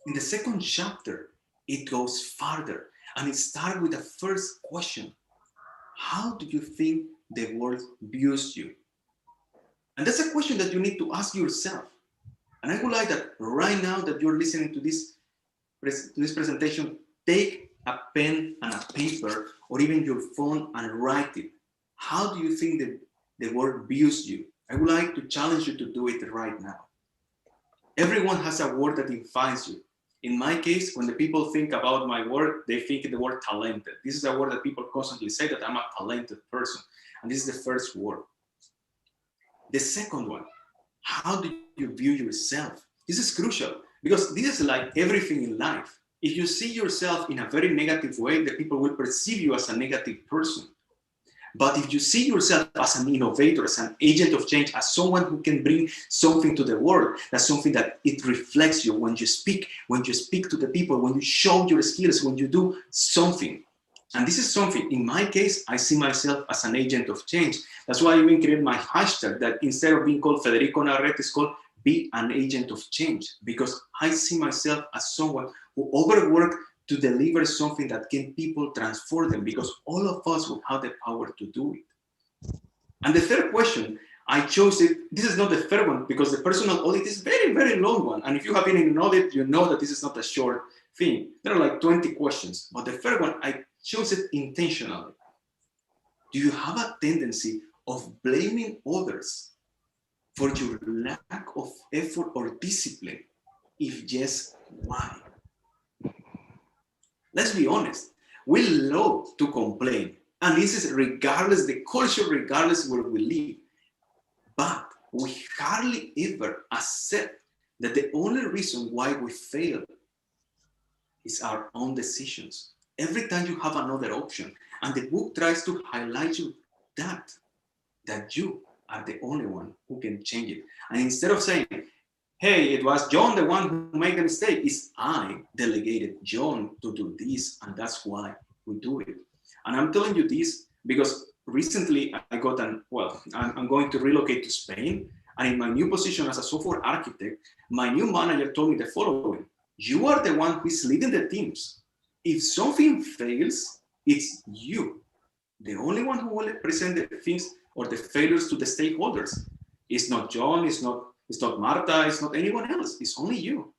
In the second chapter, it goes farther and it starts with the first question. How do you think the world views you? And that's a question that you need to ask yourself. And I would like that right now that you're listening to this presentation, take a pen and a paper or even your phone and write it. How do you think the world views you? I would like to challenge you to do it right now. Everyone has a word that defines you. In my case, when the people think about my work, they think the word talented. This is a word that people constantly say, that I'm a talented person. And this is the first word. The second one, how do you view yourself? This is crucial because this is like everything in life. If you see yourself in a very negative way, the people will perceive you as a negative person. But if you see yourself as an innovator, as an agent of change, as someone who can bring something to the world, that's something that it reflects you when you speak to the people, when you show your skills, when you do something. And this is something, in my case, I see myself as an agent of change. That's why I even created my hashtag that instead of being called Federico Navarrete, it's called Be an Agent of Change, because I see myself as someone who overworked to deliver something that can people transform them, because all of us will have the power to do it. And the third question, I chose it. This is not the third one because the personal audit is very, very long one. And if you have been in an audit, you know that this is not a short thing. There are like 20 questions. But the third one, I chose it intentionally. Do you have a tendency of blaming others for your lack of effort or discipline? If yes, why? Let's be honest, we love to complain. And this is regardless the culture, regardless where we live. But we hardly ever accept that the only reason why we fail is our own decisions. Every time you have another option, and the book tries to highlight you that you are the only one who can change it. And instead of saying, hey, it was John the one who made the mistake, it's I delegated John to do this, and that's why we do it. And I'm telling you this because recently I got I'm going to relocate to Spain, and in my new position as a software architect, my new manager told me the following: you are the one who is leading the teams. If something fails, it's you. The only one who will present the things or the failures to the stakeholders. It's not John, it's not Marta, it's not anyone else, it's only you.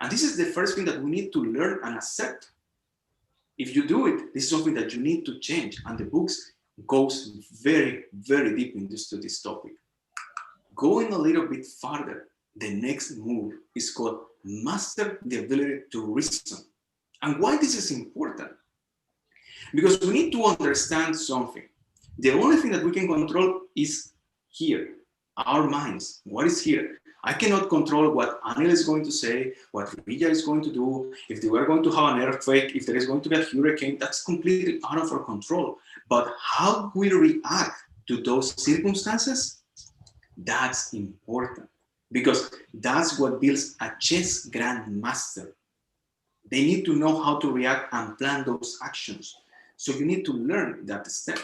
And this is the first thing that we need to learn and accept. If you do it, this is something that you need to change. And the books goes very, very deep into this topic. Going a little bit farther, the next move is called master the ability to reason. And why this is important? Because we need to understand something. The only thing that we can control is here, our minds. What is here? I cannot control what Anil is going to say, what Rija is going to do, if they were going to have an earthquake, if there is going to be a hurricane. That's completely out of our control. But how we react to those circumstances, that's important. Because that's what builds a chess grandmaster. They need to know how to react and plan those actions. So you need to learn that step.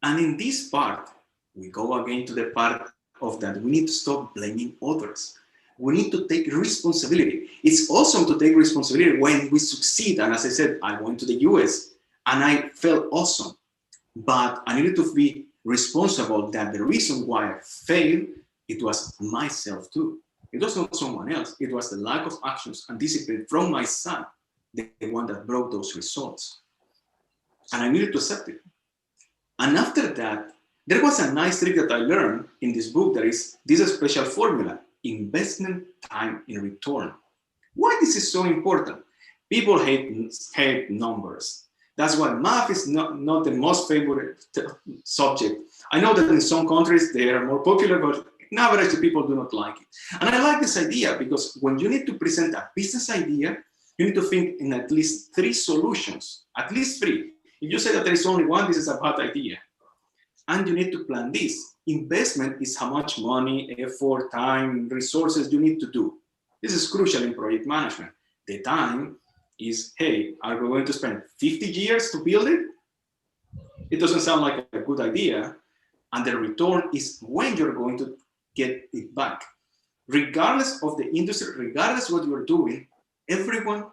And in this part, we go again to the part of that we need to stop blaming others. We need to take responsibility. It's awesome to take responsibility when we succeed. And as I said, I went to the US and I felt awesome. But I needed to be responsible that the reason why I failed, it was myself too. It was not someone else. It was the lack of actions and discipline from my son, the one that brought those results. And I needed to accept it. And after that, there was a nice trick that I learned in this book. There is this special formula: investment, time, in return. Why this is so important? People hate numbers. That's why math is not the most favorite subject. I know that in some countries they are more popular, but in average, people do not like it. And I like this idea because when you need to present a business idea, you need to think in at least 3 solutions, at least 3. If you say that there is only one, this is a bad idea. And you need to plan this. Investment is how much money, effort, time, resources you need to do. This is crucial in project management. The time is, hey, are we going to spend 50 years to build it? It doesn't sound like a good idea. And the return is when you're going to get it back. regardless of the industry, regardless what you're doing, everyone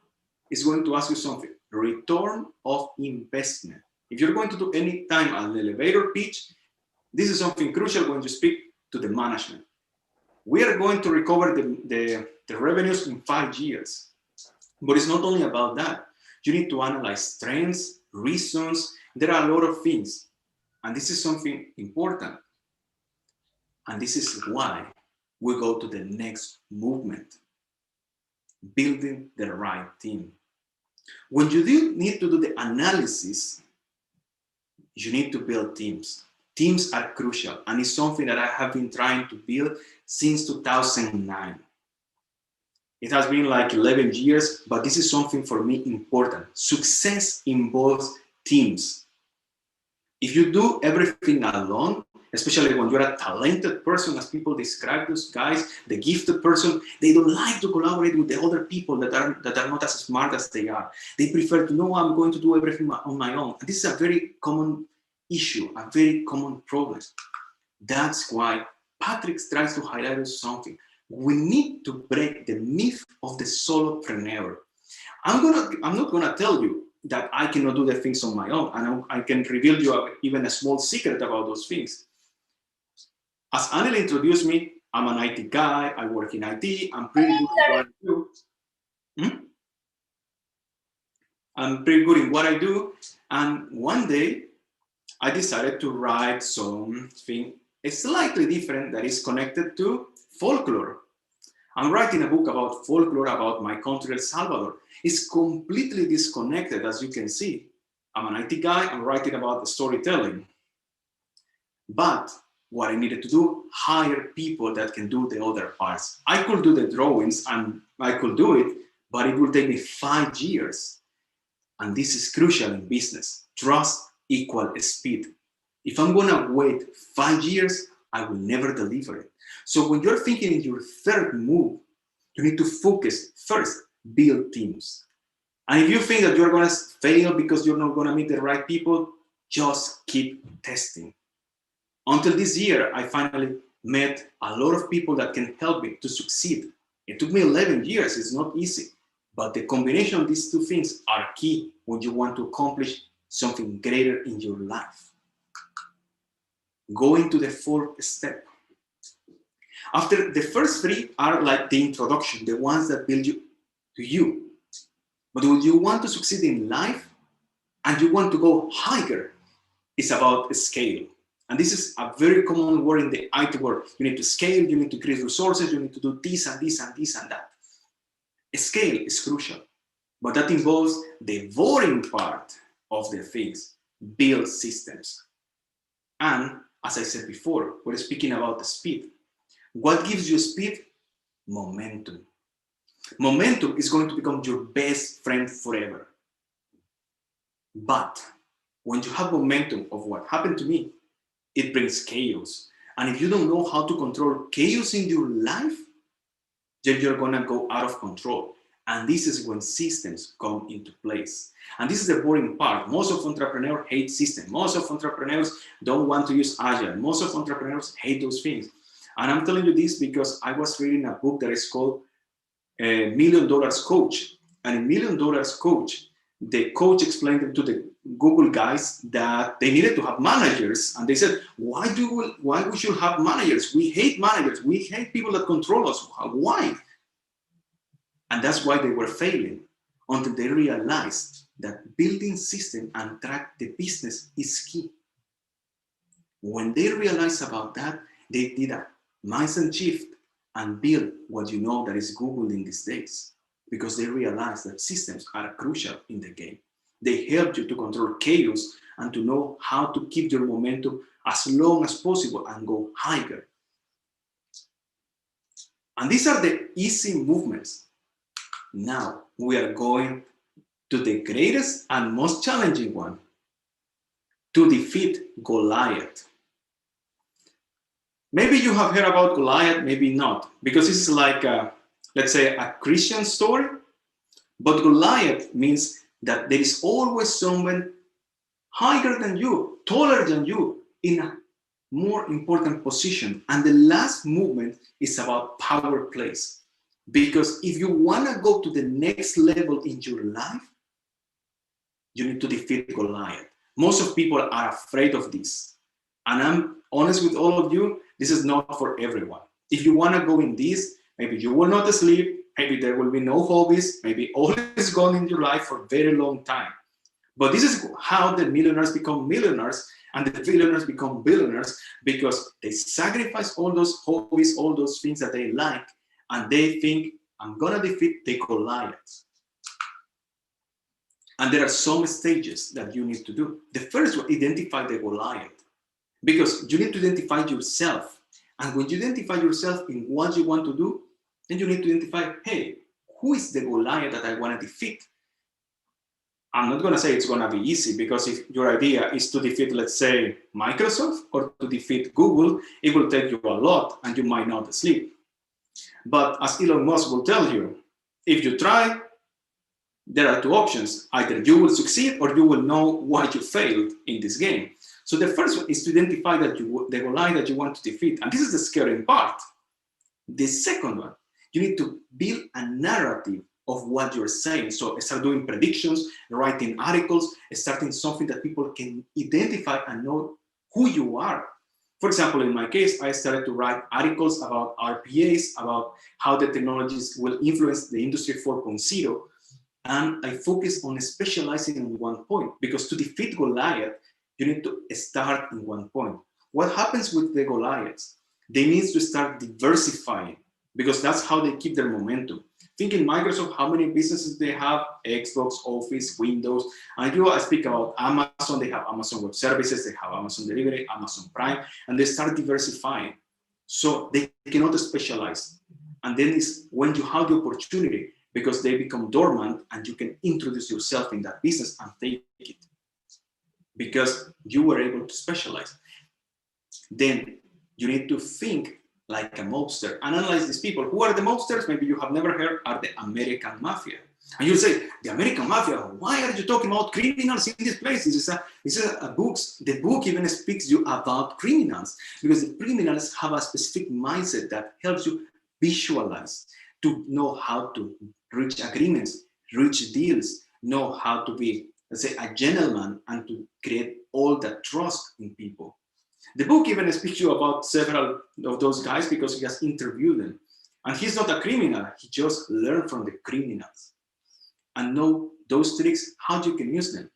is going to ask you something, return of investment. If you're going to do any time an elevator pitch, this is something crucial when you speak to the management. We are going to recover the revenues in 5 years. But it's not only about that. You need to analyze trends, reasons. There are a lot of things. And this is something important. And this is why we go to the next movement, building the right team. When you need to do the analysis, you need to build teams. Teams are crucial, and it's something that I have been trying to build since 2009. It has been like 11 years, but this is something for me important. Success involves teams. If you do everything alone, especially when you're a talented person, as people describe those guys, the gifted person, they don't like to collaborate with the other people that are not as smart as they are. They prefer to know I'm going to do everything on my own. And this is a very common issue, a very common problem. That's why Patrick tries to highlight something. We need to break the myth of the solopreneur. I'm not gonna tell you that I cannot do the things on my own, and I can reveal you even a small secret about those things. As Anela introduced me, I'm an IT guy, I work in IT, I'm pretty good at what I do. I'm pretty good in what I do, and one day I decided to write something slightly different that is connected to folklore. I'm writing a book about folklore about my country, El Salvador. It's completely disconnected, as you can see. I'm an IT guy, I'm writing about the storytelling. But what I needed to do, hire people that can do the other parts. I could do the drawings and I could do it, but it will take me 5 years. And this is crucial in business. Trust equals speed. If I'm gonna wait 5 years, I will never deliver it. So when you're thinking in your third move, you need to focus first, build teams. And if you think that you're gonna fail because you're not gonna meet the right people, just keep testing. Until this year, I finally met a lot of people that can help me to succeed. It took me 11 years, it's not easy. But the combination of these two things are key when you want to accomplish something greater in your life. Going to the fourth step. After the first three are like the introduction, the ones that build you to you. But when you want to succeed in life and you want to go higher, it's about scale. And this is a very common word in the IT world. You need to scale, you need to create resources, you need to do this and this and this and that. Scale is crucial, but that involves the boring part of the things, build systems. And as I said before, we're speaking about the speed. What gives you speed? Momentum. Momentum is going to become your best friend forever. But when you have momentum of what happened to me, it brings chaos. And if you don't know how to control chaos in your life, then you're gonna go out of control. And this is when systems come into place. And this is the boring part. Most of entrepreneurs hate systems. Most of entrepreneurs don't want to use Agile. Most of entrepreneurs hate those things. And I'm telling you this because I was reading a book that is called $1 Million Coach. And in $1 Million Coach, the coach explained to the Google guys that they needed to have managers. And they said, why we should have managers? We hate managers. We hate people that control us. Why? And that's why they were failing until they realized that building system and track the business is key. When they realized about that, they did a mindset shift and built what you know that is Google in these days, because they realized that systems are crucial in the game. They help you to control chaos and to know how to keep your momentum as long as possible and go higher. And these are the easy movements. Now we are going to the greatest and most challenging one, to defeat Goliath. Maybe you have heard about Goliath, maybe not, because this is like, let's say, a Christian story. But Goliath means that there is always someone higher than you, taller than you, in a more important position. And the last movement is about power plays. Because if you want to go to the next level in your life, you need to defeat Goliath. Most of people are afraid of this. And I'm honest with all of you, this is not for everyone. If you want to go in this, maybe you will not sleep, maybe there will be no hobbies, maybe all is gone in your life for a very long time. But this is how the millionaires become millionaires and the billionaires become billionaires, because they sacrifice all those hobbies, all those things that they like, and they think, I'm gonna defeat the Goliath. And there are some stages that you need to do. The first one, identify the Goliath, because you need to identify yourself. And when you identify yourself in what you want to do, then you need to identify, hey, who is the Goliath that I want to defeat? I'm not going to say it's going to be easy, because if your idea is to defeat, let's say, Microsoft or to defeat Google, it will take you a lot and you might not sleep. But as Elon Musk will tell you, if you try, there are two options. Either you will succeed or you will know why you failed in this game. So the first one is to identify that the Goliath that you want to defeat. And this is the scary part. The second one, you need to build a narrative of what you're saying. So start doing predictions, writing articles, starting something that people can identify and know who you are. For example, in my case, I started to write articles about RPAs, about how the technologies will influence the industry 4.0. And I focus on specializing in one point, because to defeat Goliath, you need to start in one point. What happens with the Goliaths? They need to start diversifying, because that's how they keep their momentum. Think in Microsoft, how many businesses they have: Xbox, Office, Windows. And I speak about Amazon, they have Amazon Web Services, they have Amazon Delivery, Amazon Prime, and they start diversifying. So they cannot specialize. And then it's when you have the opportunity, because they become dormant, and you can introduce yourself in that business and take it, because you were able to specialize. Then you need to think like a mobster. Analyze these people. Who are the mobsters? Maybe you have never heard, are the American Mafia. And you say, the American Mafia, why are you talking about criminals in this place? This is a book. The book even speaks to you about criminals, because the criminals have a specific mindset that helps you visualize, to know how to reach agreements, reach deals, know how to be, let's say, a gentleman, and to create all that trust in people. The book even speaks to you about several of those guys, because he has interviewed them. And he's not a criminal, he just learned from the criminals and know those tricks, how you can use them.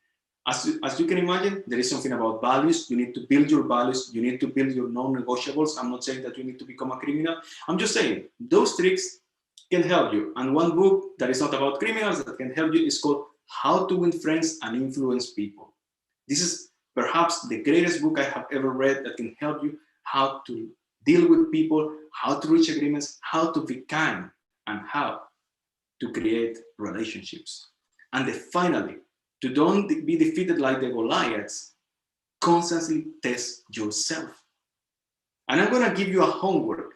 As you can imagine, there is something about values. You need to build your values. You need to build your non-negotiables. I'm not saying that you need to become a criminal. I'm just saying those tricks can help you. And one book that is not about criminals that can help you is called How to Win Friends and Influence People. This is perhaps the greatest book I have ever read that can help you how to deal with people, how to reach agreements, how to be kind, and how to create relationships. And then finally, to don't be defeated like the Goliaths, constantly test yourself. And I'm going to give you a homework.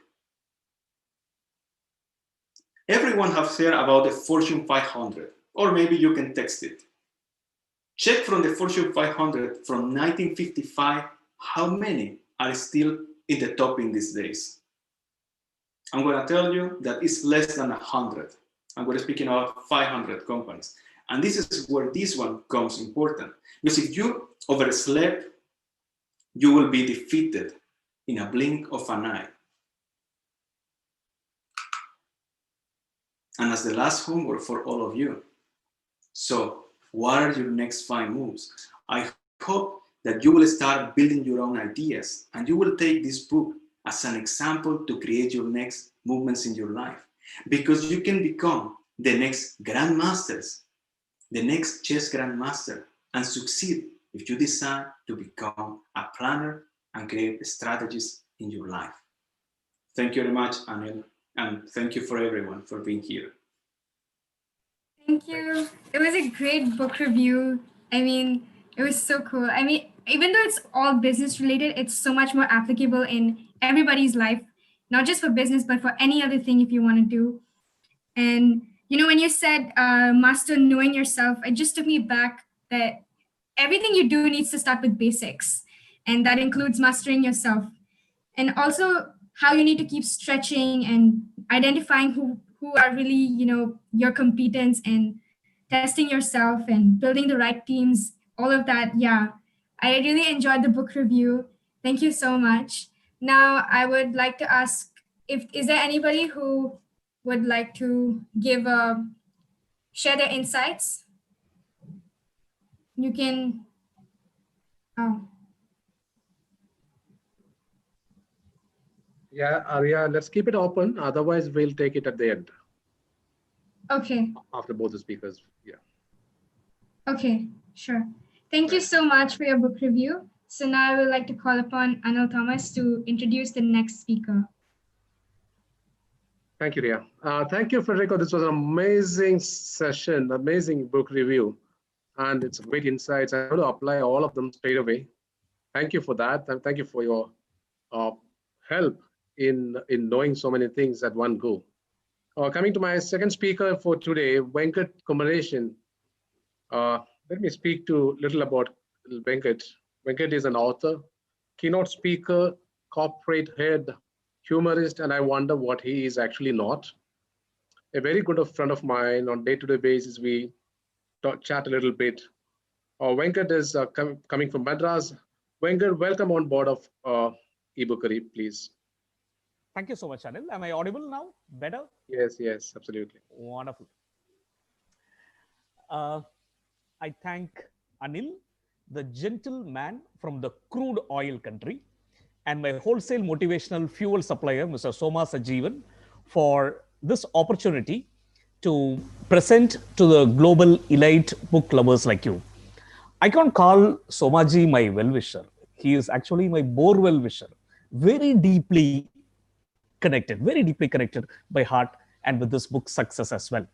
Everyone has heard about the Fortune 500, or maybe you can text it. Check from the Fortune 500 from 1955, how many are still in the top in these days. I'm going to tell you that it's less than 100. And we're speaking about 500 companies. And this is where this one comes important. Because if you overslept, you will be defeated in a blink of an eye. And as the last homework for all of you, so what are your next 5 moves? I hope that you will start building your own ideas, and you will take this book as an example to create your next movements in your life. Because you can become the next grandmasters, the next chess grandmaster, and succeed if you decide to become a planner and create strategies in your life. Thank you very much, Anil, and thank you for everyone for being here. Thank you. It was a great book review. I mean, it was so cool. I mean, even though it's all business related, it's so much more applicable in everybody's life, not just for business, but for any other thing if you want to do. And when you said master knowing yourself, it just took me back that everything you do needs to start with basics. and that includes mastering yourself, and also how you need to keep stretching and identifying who are really, your competence, and testing yourself and building the right teams, all of that. Yeah, I really enjoyed the book review. Thank you so much. Now I would like to ask, if is there anybody who would like to share their insights? You can. Oh, Yeah, Arya, let's keep it open. Otherwise, we'll take it at the end okay. after both the speakers. Yeah. Okay, sure. Thank you so much for your book review. So now I would like to call upon Anil Thomas to introduce the next speaker. Thank you, Ria. Thank you, Federico. This was an amazing session, amazing book review, and it's great insights. I'm going to apply all of them straight away. Thank you for that, and thank you for your uh, help in knowing so many things at one go. Coming to my second speaker for today, Venkat Kumareshan. Let me speak to little about Venkat. Venkat is an author, keynote speaker, corporate head, humorist, and I wonder what he is actually not. A very good friend of mine. On day-to-day basis, we chat a little bit. Venkat is coming from Madras. Venkat, welcome on board of eBookery, please. Thank you so much, Anil. Am I audible now? Better? Yes, yes, absolutely. Wonderful. I thank Anil, the gentleman from the crude oil country, and my wholesale motivational fuel supplier, Mr. Soma Sajeevan, for this opportunity to present to the global elite book lovers like you. I can't call Somaji my well-wisher. He is actually my bore well-wisher. Very deeply connected by heart and with this book's success as well.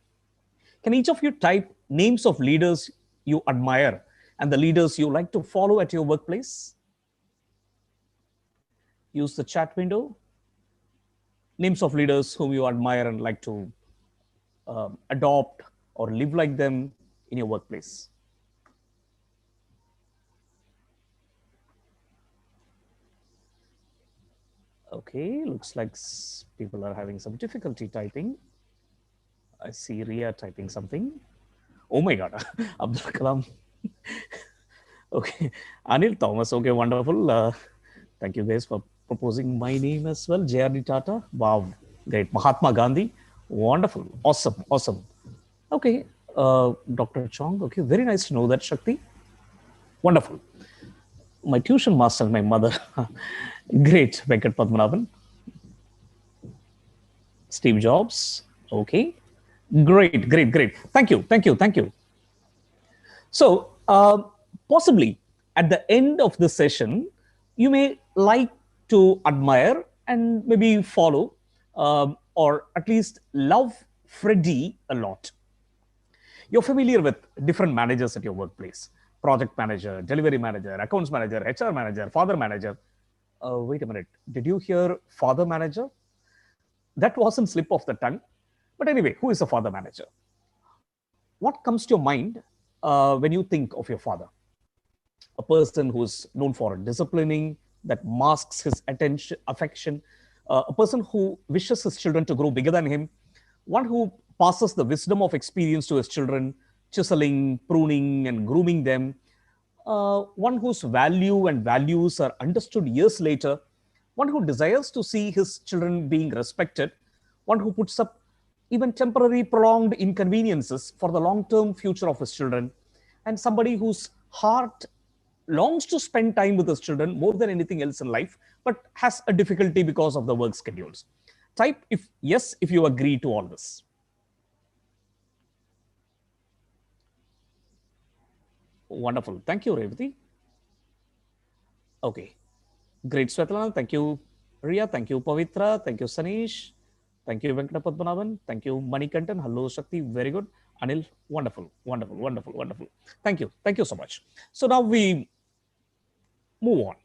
Can each of you type names of leaders you admire and the leaders you like to follow at your workplace? Use the chat window. Names of leaders whom you admire and like to adopt or live like them in your workplace. Okay, looks like people are having some difficulty typing. I see Ria typing something. Oh my God, Abdul Kalam. Okay, Anil Thomas. Okay, wonderful. Thank you guys for proposing my name as well. J.R.D. Tata. Wow, great. Mahatma Gandhi. Wonderful. Awesome. Okay, Dr. Chong. Okay, very nice to know that, Shakti. Wonderful. My tuition master, my mother. Great, Venkat Padmanabhan. Steve Jobs. Okay. Great. Thank you. So, possibly at the end of the session, you may like to admire and maybe follow or at least love Freddie a lot. You're familiar with different managers at your workplace: project manager, delivery manager, accounts manager, HR manager, father manager. Wait a minute. Did you hear father manager? That wasn't slip of the tongue. But anyway, who is a father manager? What comes to your mind when you think of your father? A person who's known for disciplining, that masks his attention, affection, a person who wishes his children to grow bigger than him, one who passes the wisdom of experience to his children, chiseling, pruning, and grooming them, one whose value and values are understood years later, one who desires to see his children being respected, one who puts up even temporary prolonged inconveniences for the long-term future of his children, and somebody whose heart longs to spend time with his children more than anything else in life, but has a difficulty because of the work schedules. Type if yes, if you agree to all this. Wonderful. Thank you, Revati. Okay. Great, Svetlana. Thank you, Ria. Thank you, Pavitra. Thank you, Sanish. Thank you, Venkata Padmanabhan. Thank you, Manikantan. Hello, Shakti. Very good. Anil, wonderful. Thank you so much. So now we move on.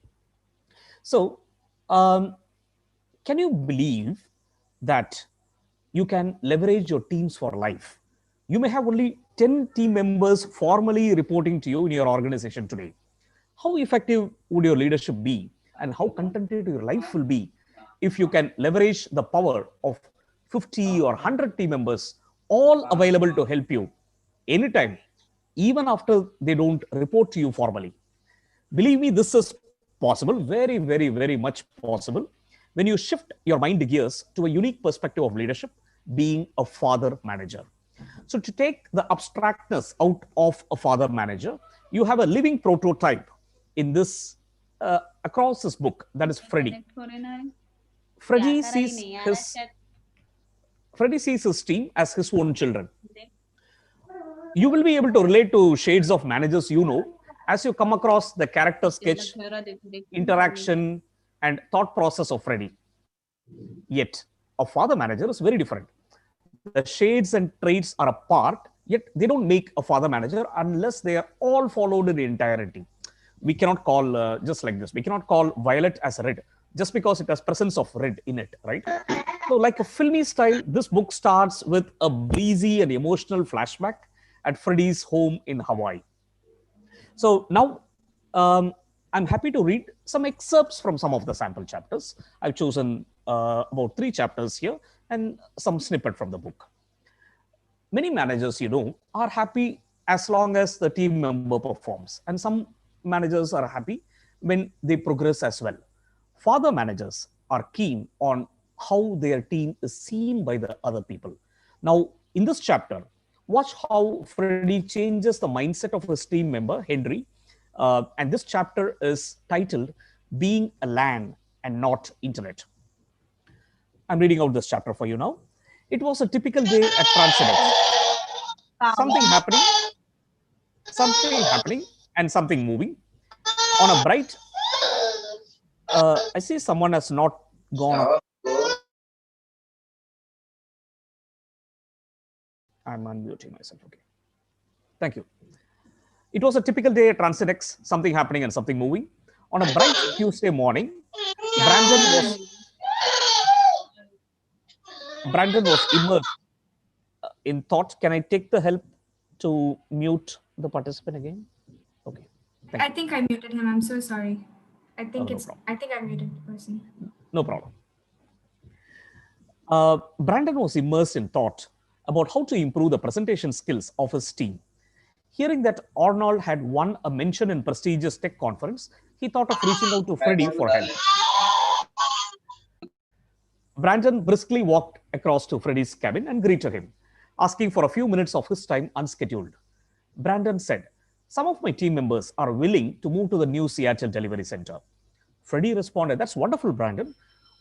So, can you believe that you can leverage your teams for life? You may have only 10 team members formally reporting to you in your organization today. How effective would your leadership be, and how contented your life will be if you can leverage the power of 50 or 100 team members, all available to help you anytime, even after they don't report to you formally. Believe me, this is possible, very, very, very much possible, when you shift your mind gears to a unique perspective of leadership, being a father manager. So, to take the abstractness out of a father manager, you have a living prototype in this across this book, that is Freddie. Freddie sees his Freddie sees his team as his own children. You will be able to relate to shades of managers you know as you come across the character sketch, interaction, and thought process of Freddie. Yet, a father manager is very different. The shades and traits are a part, yet they don't make a father manager unless they are all followed in entirety. We cannot call, just like this, we cannot call violet as red just because it has presence of red in it, right? So, like a filmy style, this book starts with a breezy and emotional flashback at Freddie's home in Hawaii. So now I'm happy to read some excerpts from some of the sample chapters. I've chosen about 3 chapters here and some snippet from the book. Many managers, are happy as long as the team member performs, and some managers are happy when they progress as well. Father managers are keen on how their team is seen by the other people. Now, in this chapter, watch how Freddie changes the mindset of his team member, Henry. And this chapter is titled Being a LAN and Not Internet. I'm reading out this chapter for you now. It was a typical day at Transidex. Something happening, and something moving. On a bright, I see someone has not gone up. I'm unmuting myself. Okay. Thank you. It was a typical day at Transidex, something happening and something moving. On a bright Tuesday morning, Brandon was immersed in thought. Can I take the help to mute the participant again? Okay. I think I muted him. I'm so sorry. I think no I think I muted the person. No problem. Brandon was immersed in thought about how to improve the presentation skills of his team. Hearing that Arnold had won a mention in prestigious tech conference, he thought of reaching out to Freddie for help. Brandon briskly walked across to Freddie's cabin and greeted him, asking for a few minutes of his time unscheduled. Brandon said, "Some of my team members are willing to move to the new Seattle delivery center." Freddie responded, "That's wonderful, Brandon.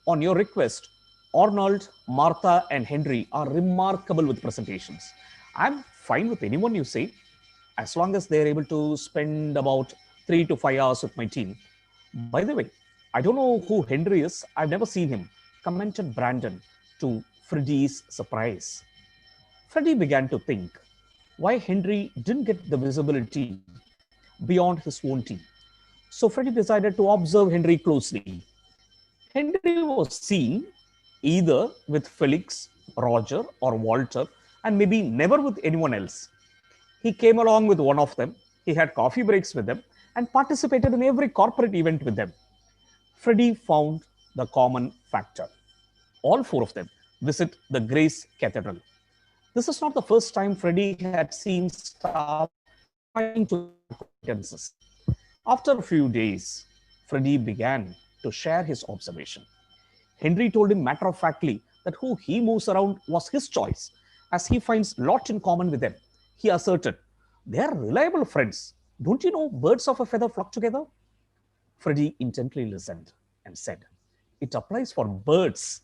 On your request, Arnold, Martha, and Henry are remarkable with presentations. I'm fine with anyone you say, as long as they're able to spend about 3 to 5 hours with my team. By the way, I don't know who Henry is. I've never seen him," commented Brandon to Freddie's surprise. Freddie began to think why Henry didn't get the visibility beyond his own team. So Freddie decided to observe Henry closely. Henry was seen either with Felix, Roger, or Walter, and maybe never with anyone else. He came along with one of them, he had coffee breaks with them, and participated in every corporate event with them. Freddie found the common factor. All 4 of them visit the Grace Cathedral. This is not the first time Freddie had seen staff trying to acquaintances. After a few days, Freddie began to share his observation. Henry told him matter-of-factly that who he moves around was his choice, as he finds lot in common with them. He asserted, "They are reliable friends. Don't you know birds of a feather flock together?" Freddie intently listened and said, "It applies for birds,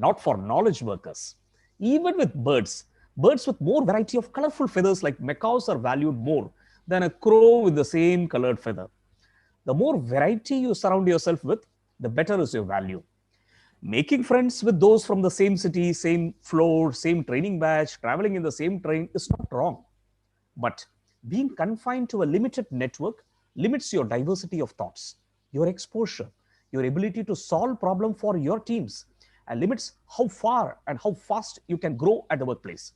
not for knowledge workers. Even with birds with more variety of colorful feathers like macaws are valued more than a crow with the same colored feather. The more variety you surround yourself with, the better is your value. Making friends with those from the same city, same floor, same training batch, traveling in the same train is not wrong. But being confined to a limited network limits your diversity of thoughts, your exposure, your ability to solve problems for your teams, and limits how far and how fast you can grow at the workplace."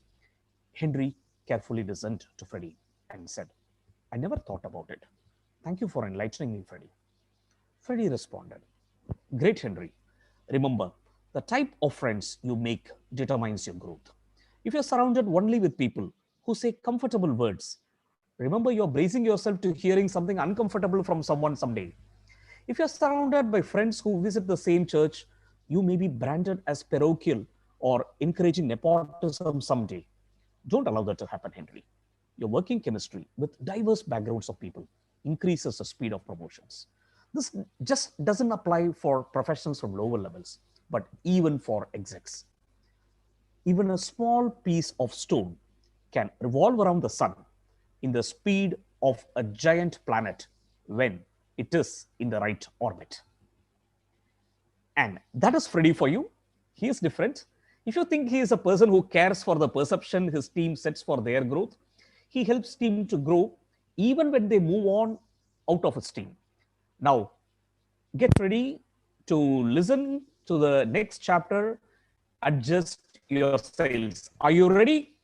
Henry carefully listened to Freddie and said, "I never thought about it. Thank you for enlightening me, Freddie. Freddie responded, Great, Henry. Remember, the type of friends you make determines your growth. If you're surrounded only with people who say comfortable words, remember you're bracing yourself to hearing something uncomfortable from someone someday. If you're surrounded by friends who visit the same church, you may be branded as parochial or encouraging nepotism someday. Don't allow that to happen, Henry. Your working chemistry with diverse backgrounds of people increases the speed of promotions. This just doesn't apply for professionals from lower levels, but even for execs. Even a small piece of stone can revolve around the sun in the speed of a giant planet when it is in the right orbit. And that is Freddie for you. He is different. If you think he is a person who cares for the perception his team sets for their growth, he helps team to grow even when they move on out of his team. Now, get ready to listen to the next chapter, Adjust Your Sails. Are you ready?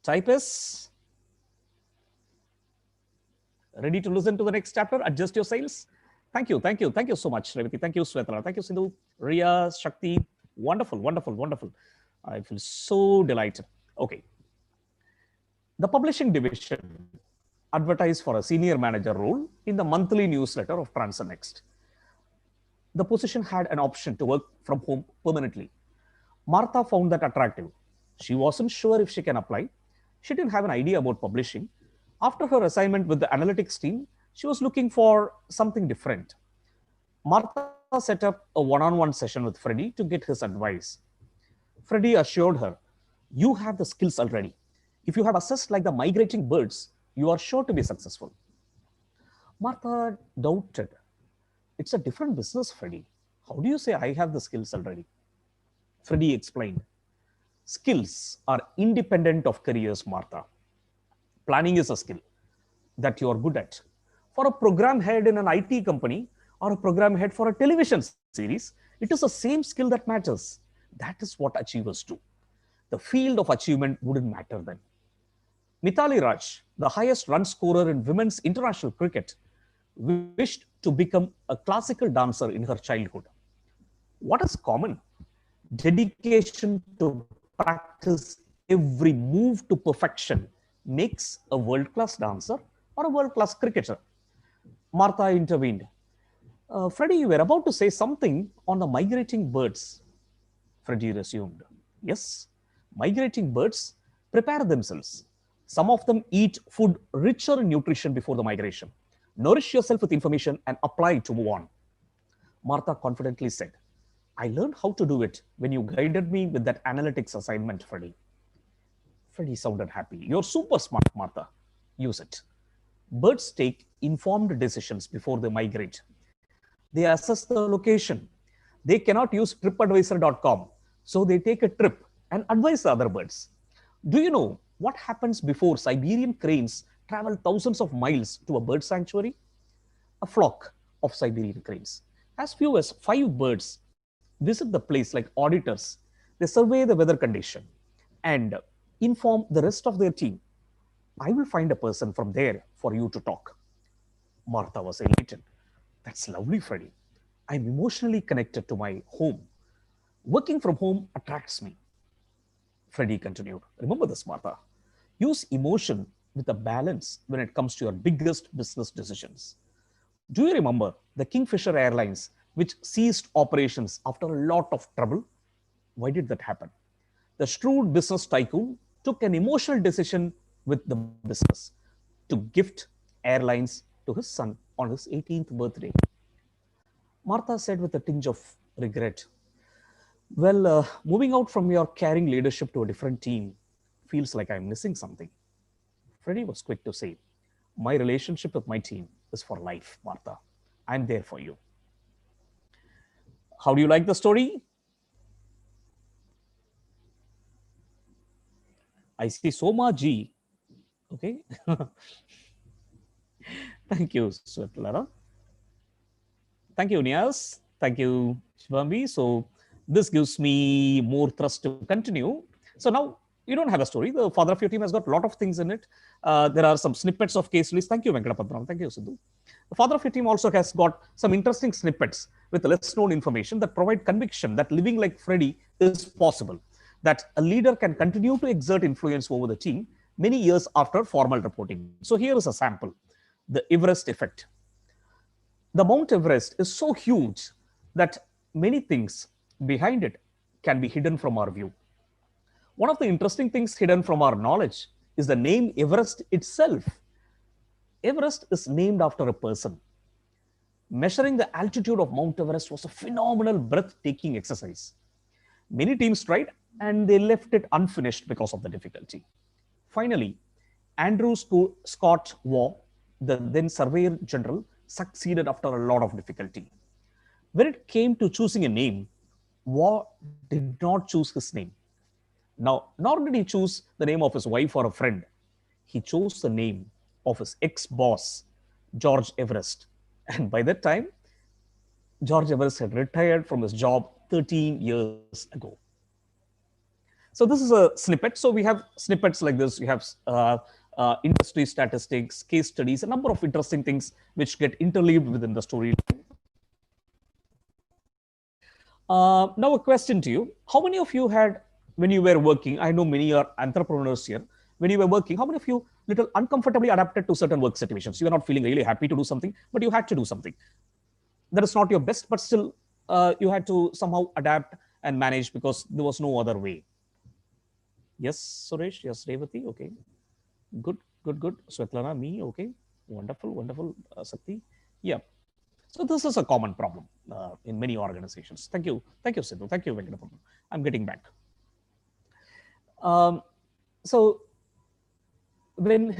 Typists, ready to listen to the next chapter, Adjust Your Sails? Thank you so much, Revati. Thank you, Svetlana. Thank you, Sindhu, Ria, Shakti. Wonderful, wonderful, wonderful. I feel so delighted. Okay. The publishing division advertised for a senior manager role in the monthly newsletter of Transnext. The position had an option to work from home permanently. Martha found that attractive. She wasn't sure if she can apply. She didn't have an idea about publishing. After her assignment with the analytics team, she was looking for something different. Martha set up a one-on-one session with Freddie to get his advice. Freddie assured her, you have the skills already. If you have assessed like the migrating birds, you are sure to be successful. Martha doubted. It's a different business, Freddie. How do you say I have the skills already? Freddie explained. Skills are independent of careers, Martha. Planning is a skill that you are good at. For a program head in an IT company or a program head for a television series, it is the same skill that matters. That is what achievers do. The field of achievement wouldn't matter then. Mithali Raj, the highest run scorer in women's international cricket, wished to become a classical dancer in her childhood. What is common? Dedication to practice every move to perfection makes a world-class dancer or a world-class cricketer. Martha intervened. Freddie, you were about to say something on the migrating birds. Freddie resumed. Yes, migrating birds prepare themselves. Some of them eat food richer in nutrition before the migration. Nourish yourself with information and apply to move on. Martha confidently said, I learned how to do it when you guided me with that analytics assignment, Freddie. Freddie sounded happy. You're super smart, Martha. Use it. Birds take informed decisions before they migrate. They assess the location. They cannot use tripadvisor.com, so they take a trip and advise the other birds. Do you know what happens before Siberian cranes travel thousands of miles to a bird sanctuary? A flock of Siberian cranes, as few as 5 birds, visit the place like auditors. They survey the weather condition and inform the rest of their team. I will find a person from there for you to talk. Martha was elated. That's lovely, Freddie. I'm emotionally connected to my home. Working from home attracts me. Freddie continued. Remember this, Martha. Use emotion with a balance when it comes to your biggest business decisions. Do you remember the Kingfisher Airlines, which ceased operations after a lot of trouble? Why did that happen? The shrewd business tycoon took an emotional decision with the business to gift airlines to his son on his 18th birthday. Martha said with a tinge of regret, well, moving out from your caring leadership to a different team feels like I'm missing something. Freddie was quick to say, my relationship with my team is for life, Martha. I'm there for you. How do you like the story? I see Soma G. Okay. Thank you, Svetlana. Thank you, Nias. Thank you, Shivambi. So this gives me more thrust to continue. So now You don't have a story. The father of your team has got a lot of things in it. There are some snippets of case studies. Thank you, Venkatapadram. Thank you, Sidhu. The father of your team also has got some interesting snippets with less known information that provide conviction that living like Freddie is possible, that a leader can continue to exert influence over the team many years after formal reporting. So here is a sample, the Everest effect. The Mount Everest is so huge that many things behind it can be hidden from our view. One of the interesting things hidden from our knowledge is the name Everest itself. Everest is named after a person. Measuring the altitude of Mount Everest was a phenomenal, breathtaking exercise. Many teams tried and they left it unfinished because of the difficulty. Finally, Andrew Scott Waugh, the then Surveyor General, succeeded after a lot of difficulty. When it came to choosing a name, Waugh did not choose his name. Now, nor did he choose the name of his wife or a friend. He chose the name of his ex-boss, George Everest. And by that time, George Everest had retired from his job 13 years ago. So this is a snippet. So we have snippets like this. We have industry statistics, case studies, a number of interesting things which get interleaved within the story. Now a question to you. How many of you had, when you were working, I know many are entrepreneurs here, when you were working, how many of you little uncomfortably adapted to certain work situations? You are not feeling really happy to do something, but you had to do something. That is not your best, but still you had to somehow adapt and manage because there was no other way. Yes, Suresh. Yes, Revati. Okay. Good. Svetlana, me. Okay. Wonderful. Sakti. Yeah. So this is a common problem in many organizations. Thank you, Sidhu. Thank you, Venkatapadram. I'm getting back. So when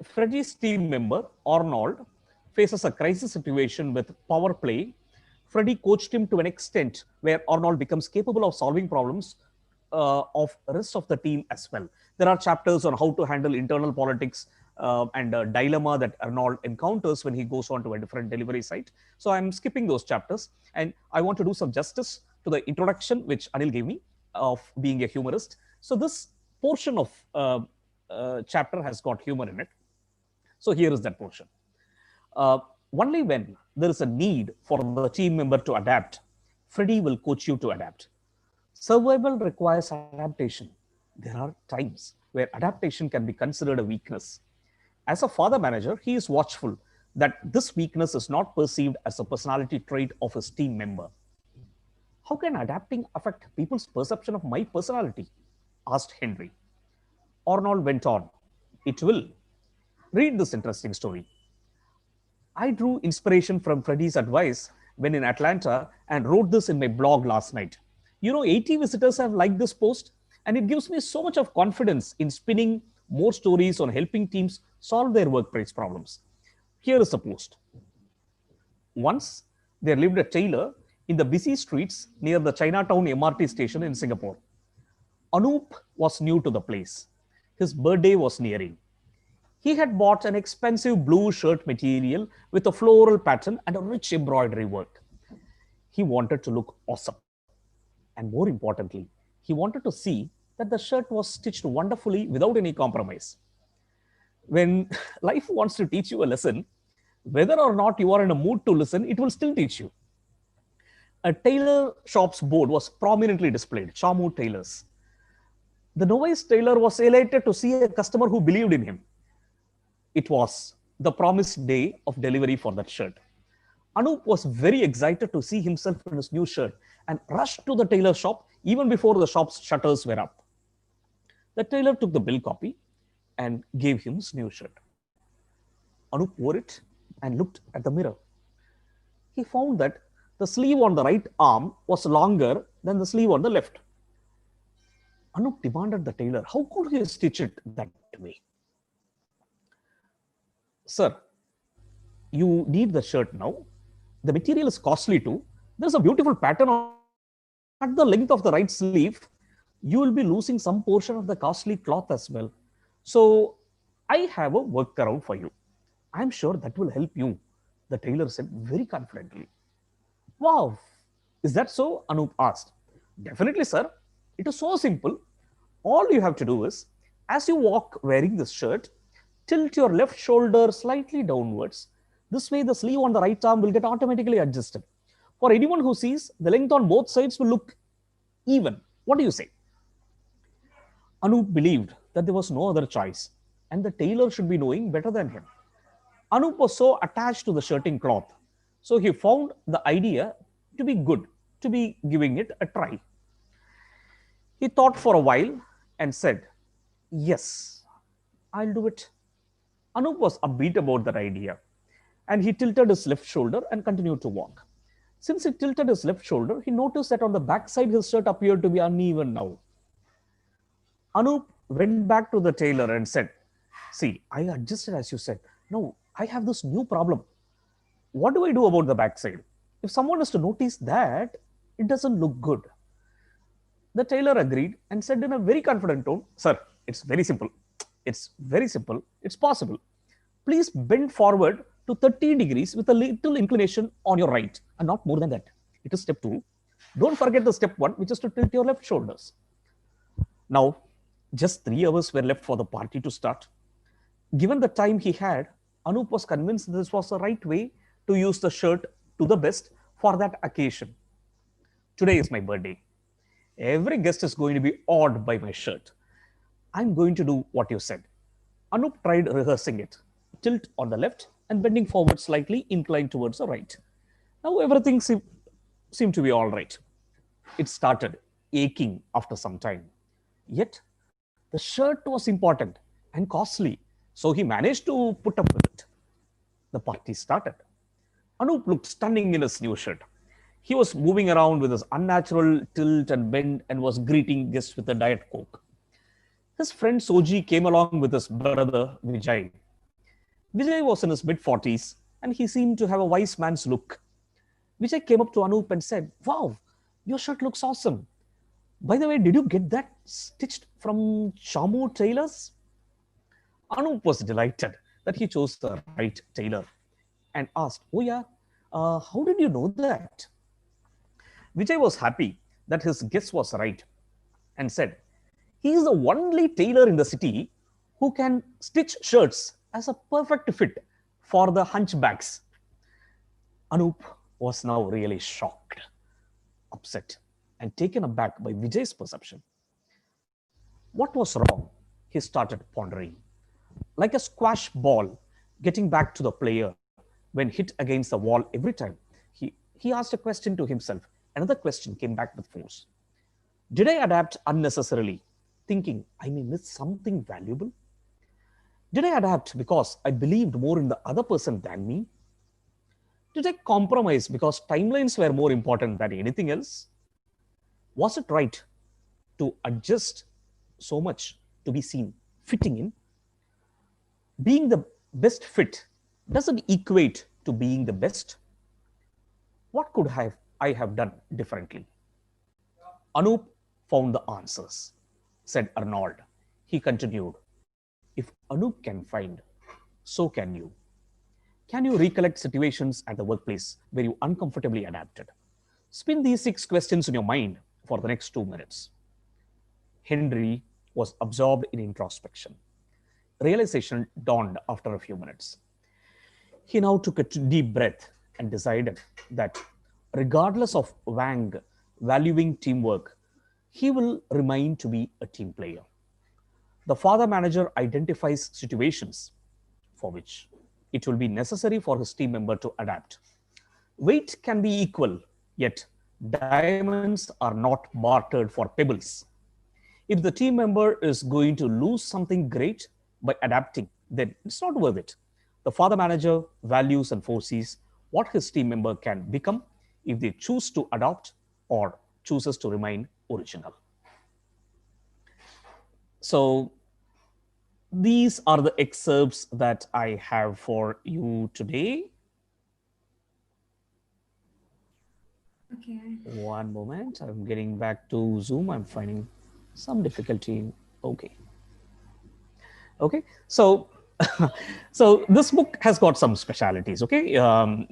Freddie's team member Arnold faces a crisis situation with power play, Freddie coached him to an extent where Arnold becomes capable of solving problems of the rest of the team as well. There are chapters on how to handle internal politics and a dilemma that Arnold encounters when he goes on to a different delivery site. So I'm skipping those chapters, and I want to do some justice to the introduction which Anil gave me of being a humorist. So this portion of chapter has got humor in it. So here is that portion. Only when there is a need for the team member to adapt, Freddie will coach you to adapt. Survival requires adaptation. There are times where adaptation can be considered a weakness. As a father manager, he is watchful that this weakness is not perceived as a personality trait of his team member. How can adapting affect people's perception of my personality? Asked Henry. Arnold went on. It will. Read this interesting story. I drew inspiration from Freddie's advice when in Atlanta and wrote this in my blog last night. 80 visitors have liked this post, and it gives me so much of confidence in spinning more stories on helping teams solve their workplace problems. Here is a post. Once, there lived a tailor in the busy streets near the Chinatown MRT station in Singapore. Anup was new to the place. His birthday was nearing. He had bought an expensive blue shirt material with a floral pattern and a rich embroidery work. He wanted to look awesome. And more importantly, he wanted to see that the shirt was stitched wonderfully without any compromise. When life wants to teach you a lesson, whether or not you are in a mood to listen, it will still teach you. A tailor shop's board was prominently displayed, Chamu Tailors. The novice tailor was elated to see a customer who believed in him. It was the promised day of delivery for that shirt. Anup was very excited to see himself in his new shirt and rushed to the tailor shop even before the shop's shutters were up. The tailor took the bill copy and gave him his new shirt. Anup wore it and looked at the mirror. He found that the sleeve on the right arm was longer than the sleeve on the left. Anup demanded the tailor, how could he stitch it that way? Sir, you need the shirt now. The material is costly too. There's a beautiful pattern at the length of the right sleeve. You will be losing some portion of the costly cloth as well. So I have a workaround for you. I'm sure that will help you, the tailor said very confidently. Wow, is that so? Anup asked. Definitely, sir. It is so simple. All you have to do is, as you walk wearing this shirt, tilt your left shoulder slightly downwards. This way, the sleeve on the right arm will get automatically adjusted. For anyone who sees, the length on both sides will look even. What do you say? Anup believed that there was no other choice, and the tailor should be knowing better than him. Anup was so attached to the shirting cloth, so he found the idea to be good, to be giving it a try. He thought for a while and said, "Yes, I'll do it." Anup was upbeat about that idea, and he tilted his left shoulder and continued to walk. Since he tilted his left shoulder, he noticed that on the back side his shirt appeared to be uneven now. Anup went back to the tailor and said, "See, I adjusted as you said. Now I have this new problem. What do I do about the back side? If someone is to notice that, it doesn't look good." The tailor agreed and said in a very confident tone, "Sir, it's very simple. It's very simple. It's possible. Please bend forward to 30 degrees with a little inclination on your right, and not more than that. It is step 2. Don't forget the step 1, which is to tilt your left shoulders." Now, just 3 hours were left for the party to start. Given the time he had, Anup was convinced this was the right way to use the shirt to the best for that occasion. "Today is my birthday. Every guest is going to be awed by my shirt. I'm going to do what you said." Anup tried rehearsing it. Tilt on the left and bending forward slightly, inclined towards the right. Now everything seemed to be all right. It started aching after some time. Yet the shirt was important and costly, so he managed to put up with it. The party started. Anup looked stunning in his new shirt. He was moving around with his unnatural tilt and bend and was greeting guests with a Diet Coke. His friend Soji came along with his brother Vijay. Vijay was in his mid-40s and he seemed to have a wise man's look. Vijay came up to Anup and said, "Wow, your shirt looks awesome. By the way, did you get that stitched from Shamu tailors?" Anup was delighted that he chose the right tailor and asked, "Oh yeah, how did you know that?" Vijay was happy that his guess was right and said, "He is the only tailor in the city who can stitch shirts as a perfect fit for the hunchbacks." Anup was now really shocked, upset, and taken aback by Vijay's perception. What was wrong? He started pondering. Like a squash ball getting back to the player when hit against the wall every time, he asked a question to himself. Another question came back with force. Did I adapt unnecessarily, thinking I may miss something valuable? Did I adapt because I believed more in the other person than me? Did I compromise because timelines were more important than anything else? Was it right to adjust so much to be seen fitting in? Being the best fit doesn't equate to being the best. What could I have done differently? Anup found the answers, said Arnold. He continued, if Anup can find, so can you. Can you recollect situations at the workplace where you uncomfortably adapted? Spin these 6 questions in your mind for the next 2 minutes. Henry was absorbed in introspection. Realization dawned after a few minutes. He now took a deep breath and decided that regardless of Wang valuing teamwork, he will remain to be a team player. The father manager identifies situations for which it will be necessary for his team member to adapt. Weight can be equal, yet diamonds are not bartered for pebbles. If the team member is going to lose something great by adapting, then it's not worth it. The father manager values and foresees what his team member can become if they choose to adopt or chooses to remain original. So these are the excerpts that I have for you today. Okay. One moment, I'm getting back to Zoom. I'm finding some difficulty. Okay. So, so this book has got some specialities. Okay.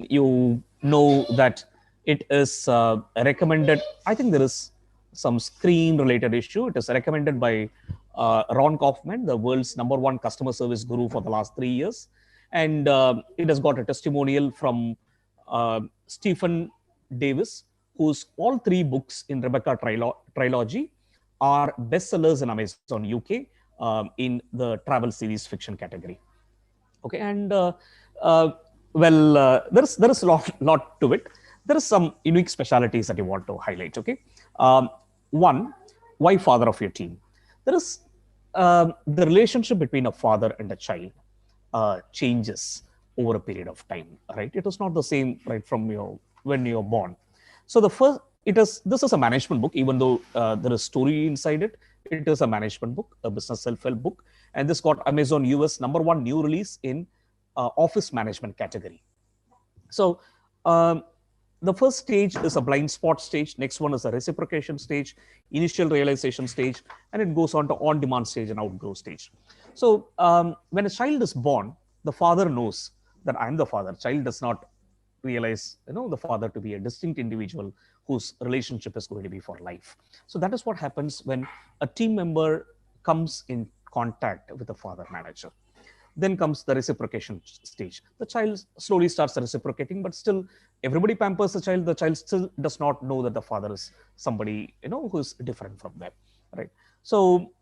You know that it is recommended. I think there is some screen related issue. It is recommended by Ron Kaufman, the world's #1 customer service guru for the last 3 years. And it has got a testimonial from Stephen Davis, whose all 3 books in Rebecca trilogy are bestsellers in Amazon UK in the travel series fiction category. Okay, and there is a lot to it. There is some unique specialities that you want to highlight. Okay, one, why father of your team? There is the relationship between a father and a child changes over a period of time. Right, it is not the same right from when you're born. So the first, this is a management book, even though there is story inside it. It is a management book, a business self-help book, and this got Amazon US #1 new release in office management category. So the first stage is a blind spot stage. Next one is a reciprocation stage, initial realization stage, and it goes on to on-demand stage and outgrow stage. So when a child is born, the father knows that I'm the father. Child does not realize the father to be a distinct individual whose relationship is going to be for life. So that is what happens when a team member comes in contact with the father manager. Then comes the reciprocation stage. The child slowly starts reciprocating, but still everybody pampers the child. The child still does not know that the father is somebody who is different from them, right? So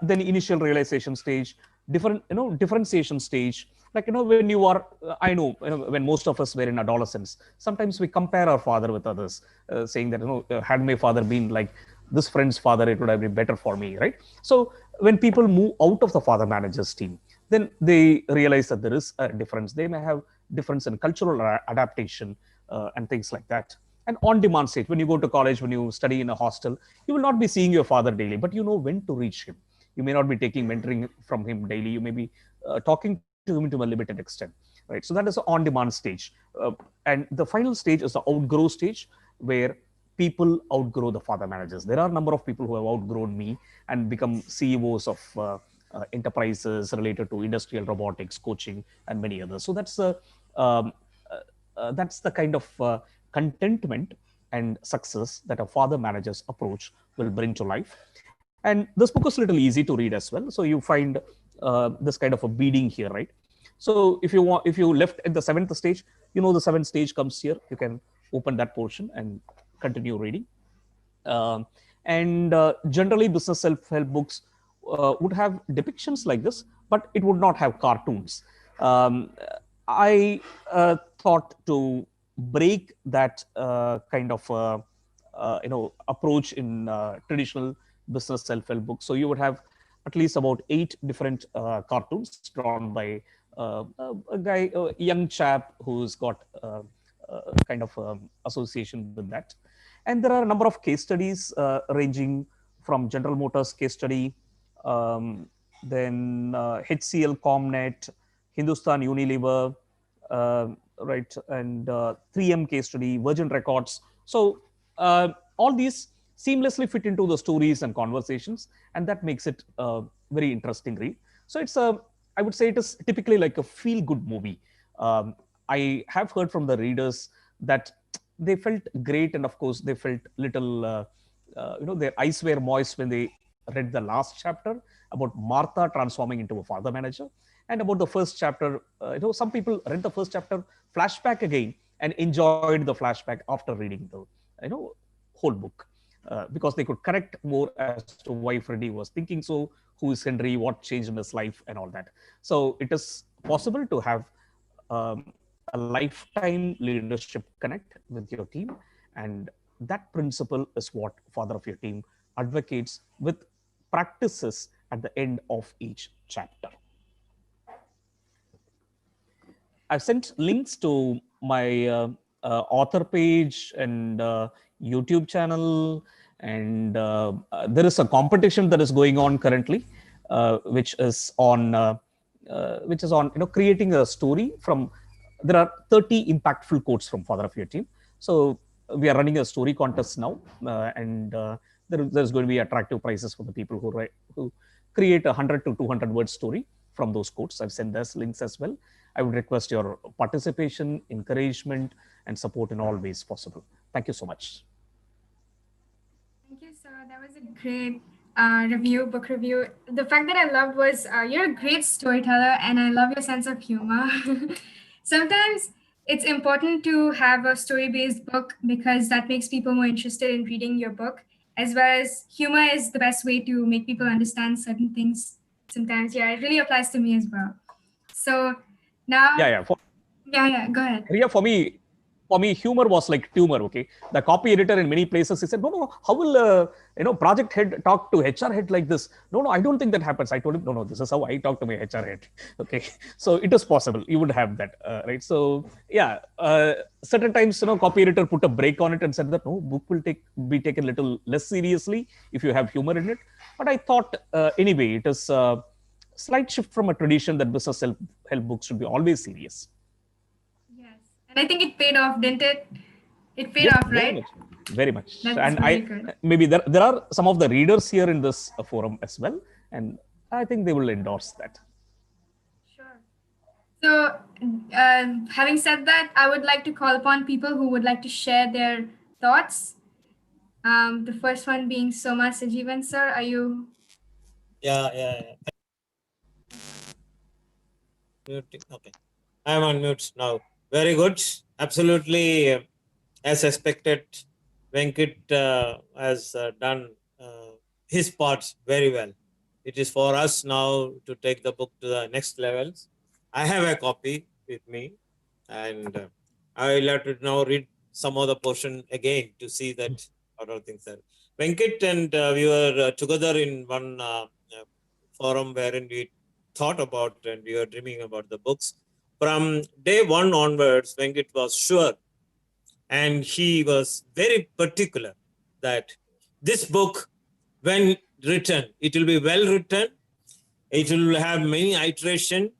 then initial realization stage, differentiation stage. Like when you are, I know, when most of us were in adolescence, sometimes we compare our father with others, saying that had my father been like this friend's father, it would have been better for me, right? So when people move out of the father manager's team, then they realize that there is a difference. They may have difference in cultural adaptation and things like that. And on-demand stage, when you go to college, when you study in a hostel, you will not be seeing your father daily, but you know when to reach him. You may not be taking mentoring from him daily. You may be talking to him to a limited extent, right? So that is the on-demand stage. And the final stage is the outgrow stage, where people outgrow the father managers. There are a number of people who have outgrown me and become CEOs of enterprises related to industrial robotics, coaching, and many others. So that's the kind of contentment and success that a father manager's approach will bring to life. And this book is a little easy to read as well. So you find this kind of a beading here, right? So if you left at the 7th stage, the 7th stage comes here. You can open that portion and continue reading. And generally, business self-help books would have depictions like this, but it would not have cartoons. I thought to break that kind of approach in traditional business self-help books. So you would have at least about 8 different cartoons drawn by a young chap who's got kind of association with that. And there are a number of case studies ranging from General Motors case study, then HCL Comnet, Hindustan Unilever, right, and 3M case study, Virgin Records. So all these seamlessly fit into the stories and conversations, and that makes it a very interesting read. So I would say it is typically like a feel-good movie. I have heard from the readers that they felt great, and of course they felt little, their eyes were moist when they read the last chapter about Martha transforming into a father manager, and about the first chapter. Some people read the first chapter flashback again and enjoyed the flashback after reading the whole book. Because they could connect more as to why Freddie was thinking so, who is Henry, what changed in his life, and all that. So it is possible to have a lifetime leadership connect with your team, and that principle is what Father of Your Team advocates with practices at the end of each chapter. I've sent links to my author page and YouTube channel, and there is a competition that is going on currently, which is on creating a story from. There are 30 impactful quotes from Father of Your Team. So we are running a story contest now, and there's going to be attractive prizes for the people who create a 100 to 200 word story from those quotes. I've sent those links as well. I would request your participation, encouragement, and support in all ways possible. Thank you so much. Thank you, sir. That was a great book review. The fact that I loved was you're a great storyteller, and I love your sense of humor. Sometimes it's important to have a story-based book because that makes people more interested in reading your book, as well as humor is the best way to make people understand certain things. Sometimes, yeah, it really applies to me as well. So now, Yeah. yeah, go ahead. Ria, for me, humor was like tumor. Okay, the copy editor in many places he said, no, how will project head talk to HR head like this? No, I don't think that happens. I told him, no, this is how I talk to my HR head. Okay, so it is possible you would have that, right? So yeah, certain times copy editor put a break on it and said that no, book will be taken a little less seriously if you have humor in it. But I thought anyway, it is a slight shift from a tradition that business help books should be always serious. Yes, and I think it paid off, didn't it? It paid Yes, off, right? very much. That's And very good. maybe there are some of the readers here in this forum as well, and I think they will endorse that. Sure. So, having said that, I would like to call upon people who would like to share their thoughts. The first one being Soma Sajivan, sir. Are you? Yeah. Muting. Okay. I am on mute now. Very good. Absolutely, as expected, Venkit has done his part very well. It is for us now to take the book to the next levels. I have a copy with me, and I will have to now read some of the portion again to see that what all things are. Venkit and we were together in one forum wherein we thought about and we were dreaming about the books. From day one onwards, Venkit was sure and he was very particular that this book, when written, it will be well written, it will have many iteration,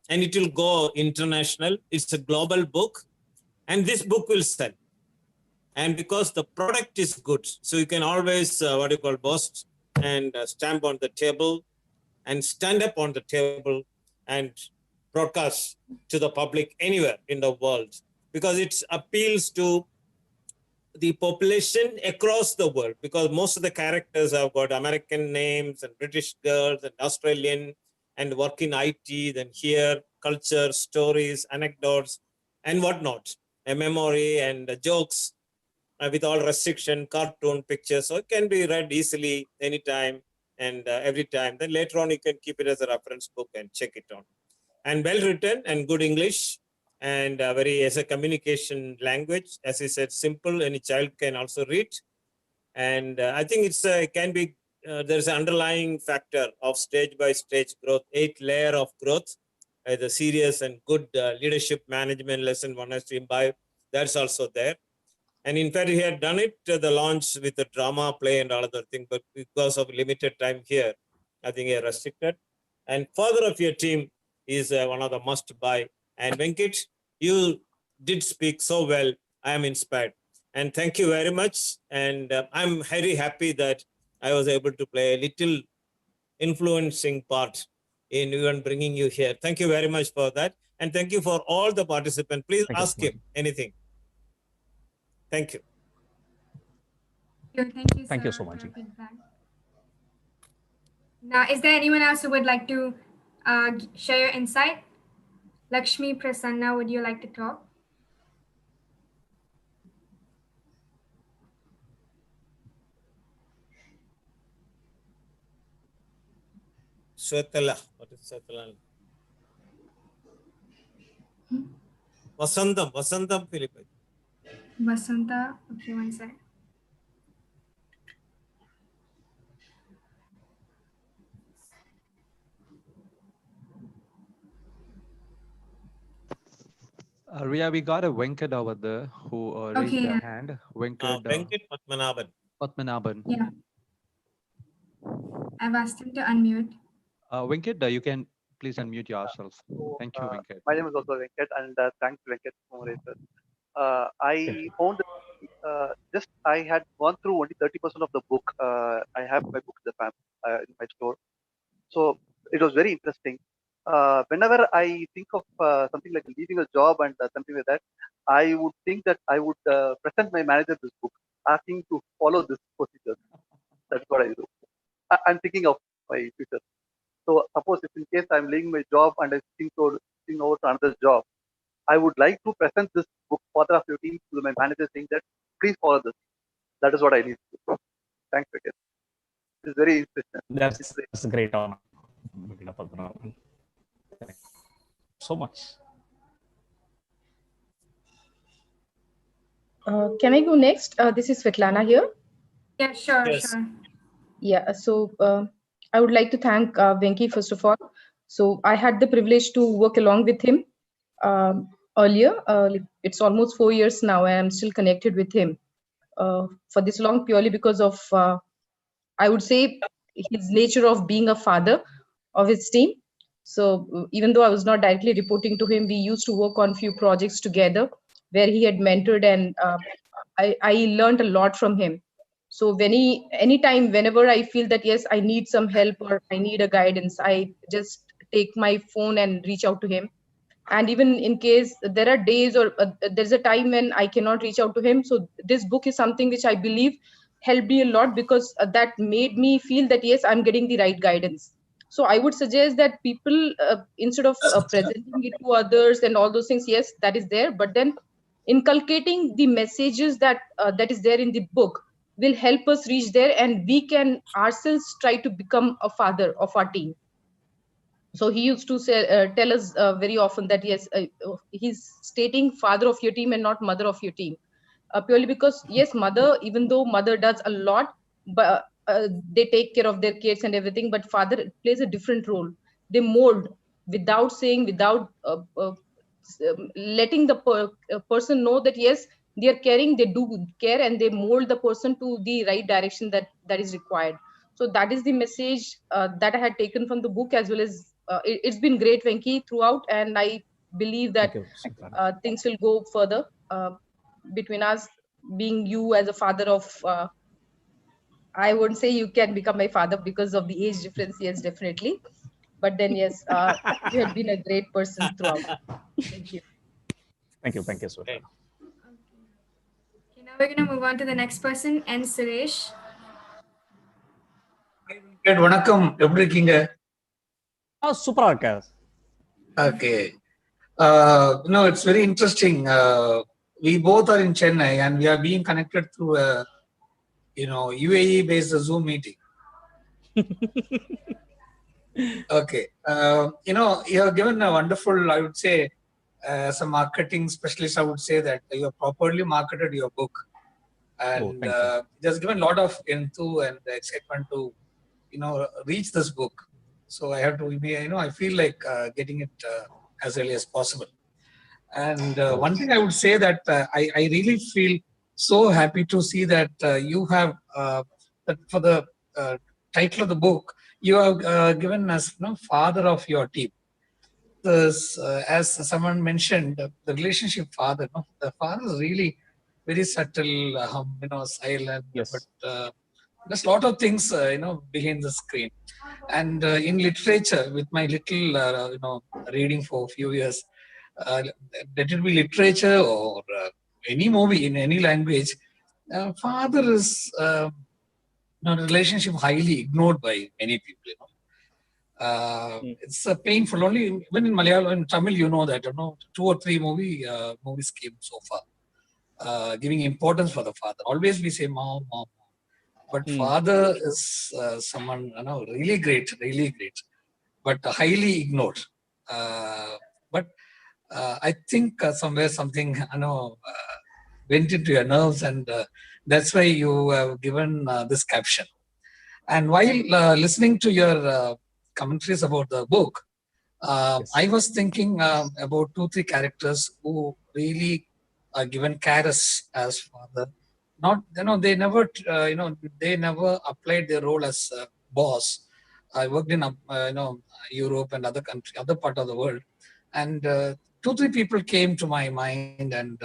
and it will go international. It's a global book, and this book will sell. And because the product is good, so you can always boast and stamp on the table and stand up on the table and broadcast to the public anywhere in the world, because it appeals to the population across the world, because most of the characters have got American names and British girls and Australian and work in IT, then here culture, stories, anecdotes, and whatnot, a memory and jokes with all restriction, cartoon pictures, so it can be read easily anytime and every time. Then later on, you can keep it as a reference book and check it on. And well written and good English, and very as a communication language, as I said, simple. Any child can also read, and I think it's can be. There's an underlying factor of stage by stage growth, 8 layer of growth, the serious and good leadership management lesson one has to imbibe. That's also there. And in fact, he had done it the launch with the drama play and all other things, but because of limited time here, I think he restricted. And father of your team is one of the must buy. And Venkit, you did speak so well. I am inspired. And thank you very much. And I'm very happy that I was able to play a little influencing part in even bringing you here. Thank you very much for that. And thank you for all the participants. Please ask him anything. Thank you. Thank you So for much. your feedback. Now, is there anyone else who would like to share your insight? Lakshmi Prasanna, would you like to talk? Swetala. What is Swetala? Vasantam, Philip. Vasanta, okay, one sec. Ria, we got a Venkat over there who raised Okay, their yeah. hand. Venkat Padmanabhan. Padmanabhan. Yeah. I've asked him to unmute. Venkat, you can please unmute yourself. Thank you, Venkat. My name is also Venkat, and thanks Venkat Kumar. I found just I had gone through only 30% of the book. I have my book in my store, so it was very interesting. Whenever I think of something like leaving a job and something like that, I would think that I would present my manager this book, asking to follow this procedure. That's what I do. I'm thinking of my future. So suppose if in case I'm leaving my job and I'm switching over to another job, I would like to present this book, Father of Your Team, to my manager saying that please follow this. That is what I need to do. Thanks, Vikas. It's very interesting. That's a great honor. So much. Can I go next? This is Svetlana here. Yeah, sure, Yes. sure. Yeah, so I would like to thank Venki first of all. So I had the privilege to work along with him earlier. It's almost 4 years now, and I'm still connected with him for this long purely because of, I would say, his nature of being a father of his team. So even though I was not directly reporting to him, we used to work on few projects together where he had mentored, and I learned a lot from him. So anytime whenever I feel that yes, I need some help or I need a guidance, I just take my phone and reach out to him. And even in case there are days or there's a time when I cannot reach out to him, so this book is something which I believe helped me a lot, because that made me feel that yes, I'm getting the right guidance. So I would suggest that people, instead of presenting it to others and all those things, yes, that is there, but then inculcating the messages that that is there in the book will help us reach there, and we can ourselves try to become a father of our team. So he used to say, tell us very often that yes, he's stating father of your team and not mother of your team, purely because yes, mother, even though mother does a lot, but they take care of their kids and everything, but father plays a different role. They mold without saying, without letting the person know that yes, they are caring, they do care, and they mold the person to the right direction that is required. So that is the message that I had taken from the book, as well as it's been great, Venki, throughout, and I believe that things will go further between us. Being you as a father of, I wouldn't say you can become my father because of the age difference, yes, definitely, but then yes, you have been a great person throughout. Thank you. Thank you, Sweta. Okay, now we're gonna move on to the next person, and Suresh. வணக்கம், எப்படி இருக்கீங்க? சூப்பரா இருக்க. Okay. No, it's very interesting. We both are in Chennai and we are being connected through a, UAE based Zoom meeting. Okay. You have given a wonderful, I would say, as a marketing specialist, I would say that you have properly marketed your book, and just given a lot of enthusiasm and excitement to reach this book. So I have to, I feel like getting it as early as possible. And one thing I would say that I really feel so happy to see that you have, that for the title of the book, you have given us father of your team. This, as someone mentioned, the relationship father, the father is really very subtle, silent, yes. But there's a lot of things, behind the screen. And in literature, with my little, reading for a few years, let it be literature or any movie in any language, father is, relationship highly ignored by many people. It's painful. Only even in Malayalam and Tamil, that 2 or 3 movies came so far, giving importance for the father. Always we say mom. But father is someone really great, but highly ignored. But I think somewhere something went into your nerves, and that's why you have given this caption. And while listening to your commentaries about the book, I was thinking about 2-3 characters who really are given charis as father. Not, they never, they never applied their role as boss. I worked in, Europe and other part of the world, and 2-3 people came to my mind, and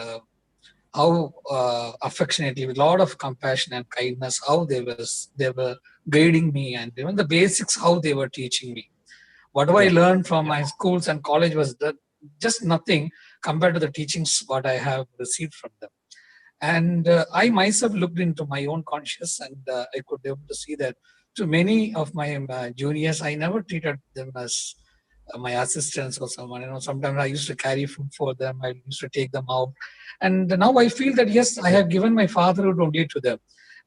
how affectionately, with a lot of compassion and kindness, how they were guiding me, and even the basics, how they were teaching me. Whatever I learned from my schools and college was just nothing compared to the teachings what I have received from them. And I myself looked into my own conscience, and I could be able to see that to many of my juniors, I never treated them as my assistants or someone. Sometimes I used to carry food for them. I used to take them out. And now I feel that, yes, I have given my fatherhood only to them.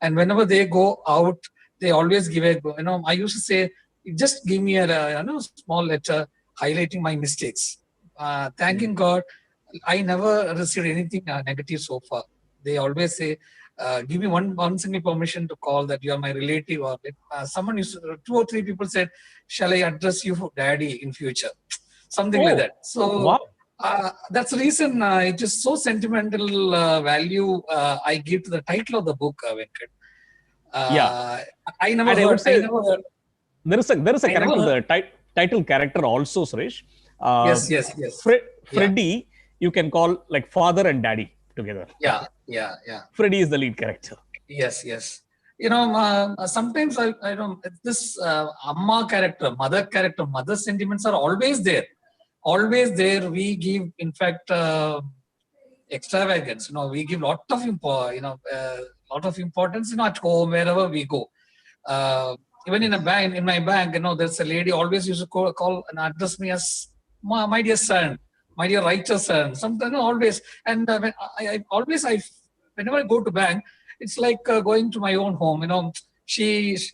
And whenever they go out, they always give I used to say, just give me a small letter highlighting my mistakes. Thanking God, I never received anything negative so far. They always say, give me one single permission to call that you are my relative, or someone used to, 2 or 3 people said, shall I address you for daddy in future? Something like that. So wow. that's the reason it is so sentimental value I give to the title of the book, Venkat. Yeah. I never And I would heard. say I never heard. there is a I character, never the title character also, Suresh. Yes. Yeah. Freddy, you can call like father and daddy together. Yeah. Freddy is the lead character. Yes. Sometimes I don't. This Amma character, mother sentiments are always there. Always there. We give, in fact, extravagance. We give lot of importance. At home, wherever we go. Even in my bank, there's a lady always used to call and address me as my dear son, my dear righteous son. Sometimes always, and when whenever I go to bank, it's like going to my own home. There's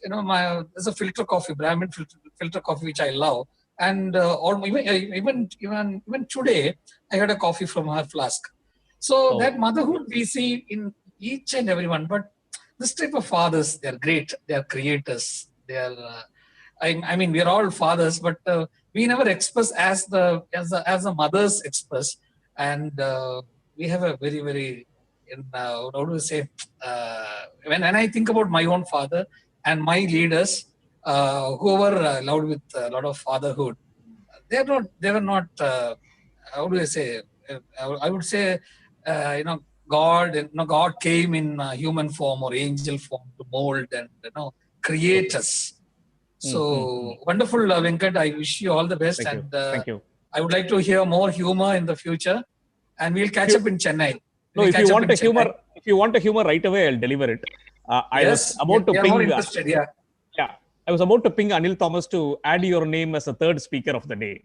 a filter coffee, Brahmin filter coffee, which I love, and even today, I had a coffee from her flask. So that motherhood we see in each and everyone, but this type of fathers, they're great. They're creators. They're, I mean, we're all fathers, but we never express as the mothers express. And we have a very, very, how do we say? When I think about my own father and my leaders, whoever loved with a lot of fatherhood, they were not. How do I say? I would say, God came in human form or angel form to mold and create us. So wonderful, Venkat. I wish you all the best. Thank you. I would like to hear more humor in the future, and we'll catch up in Chennai. No, if you want a humor right away, I'll deliver it. I was about to ping. More interested, yeah. Yeah, I was about to ping Anil Thomas to add your name as a third speaker of the day.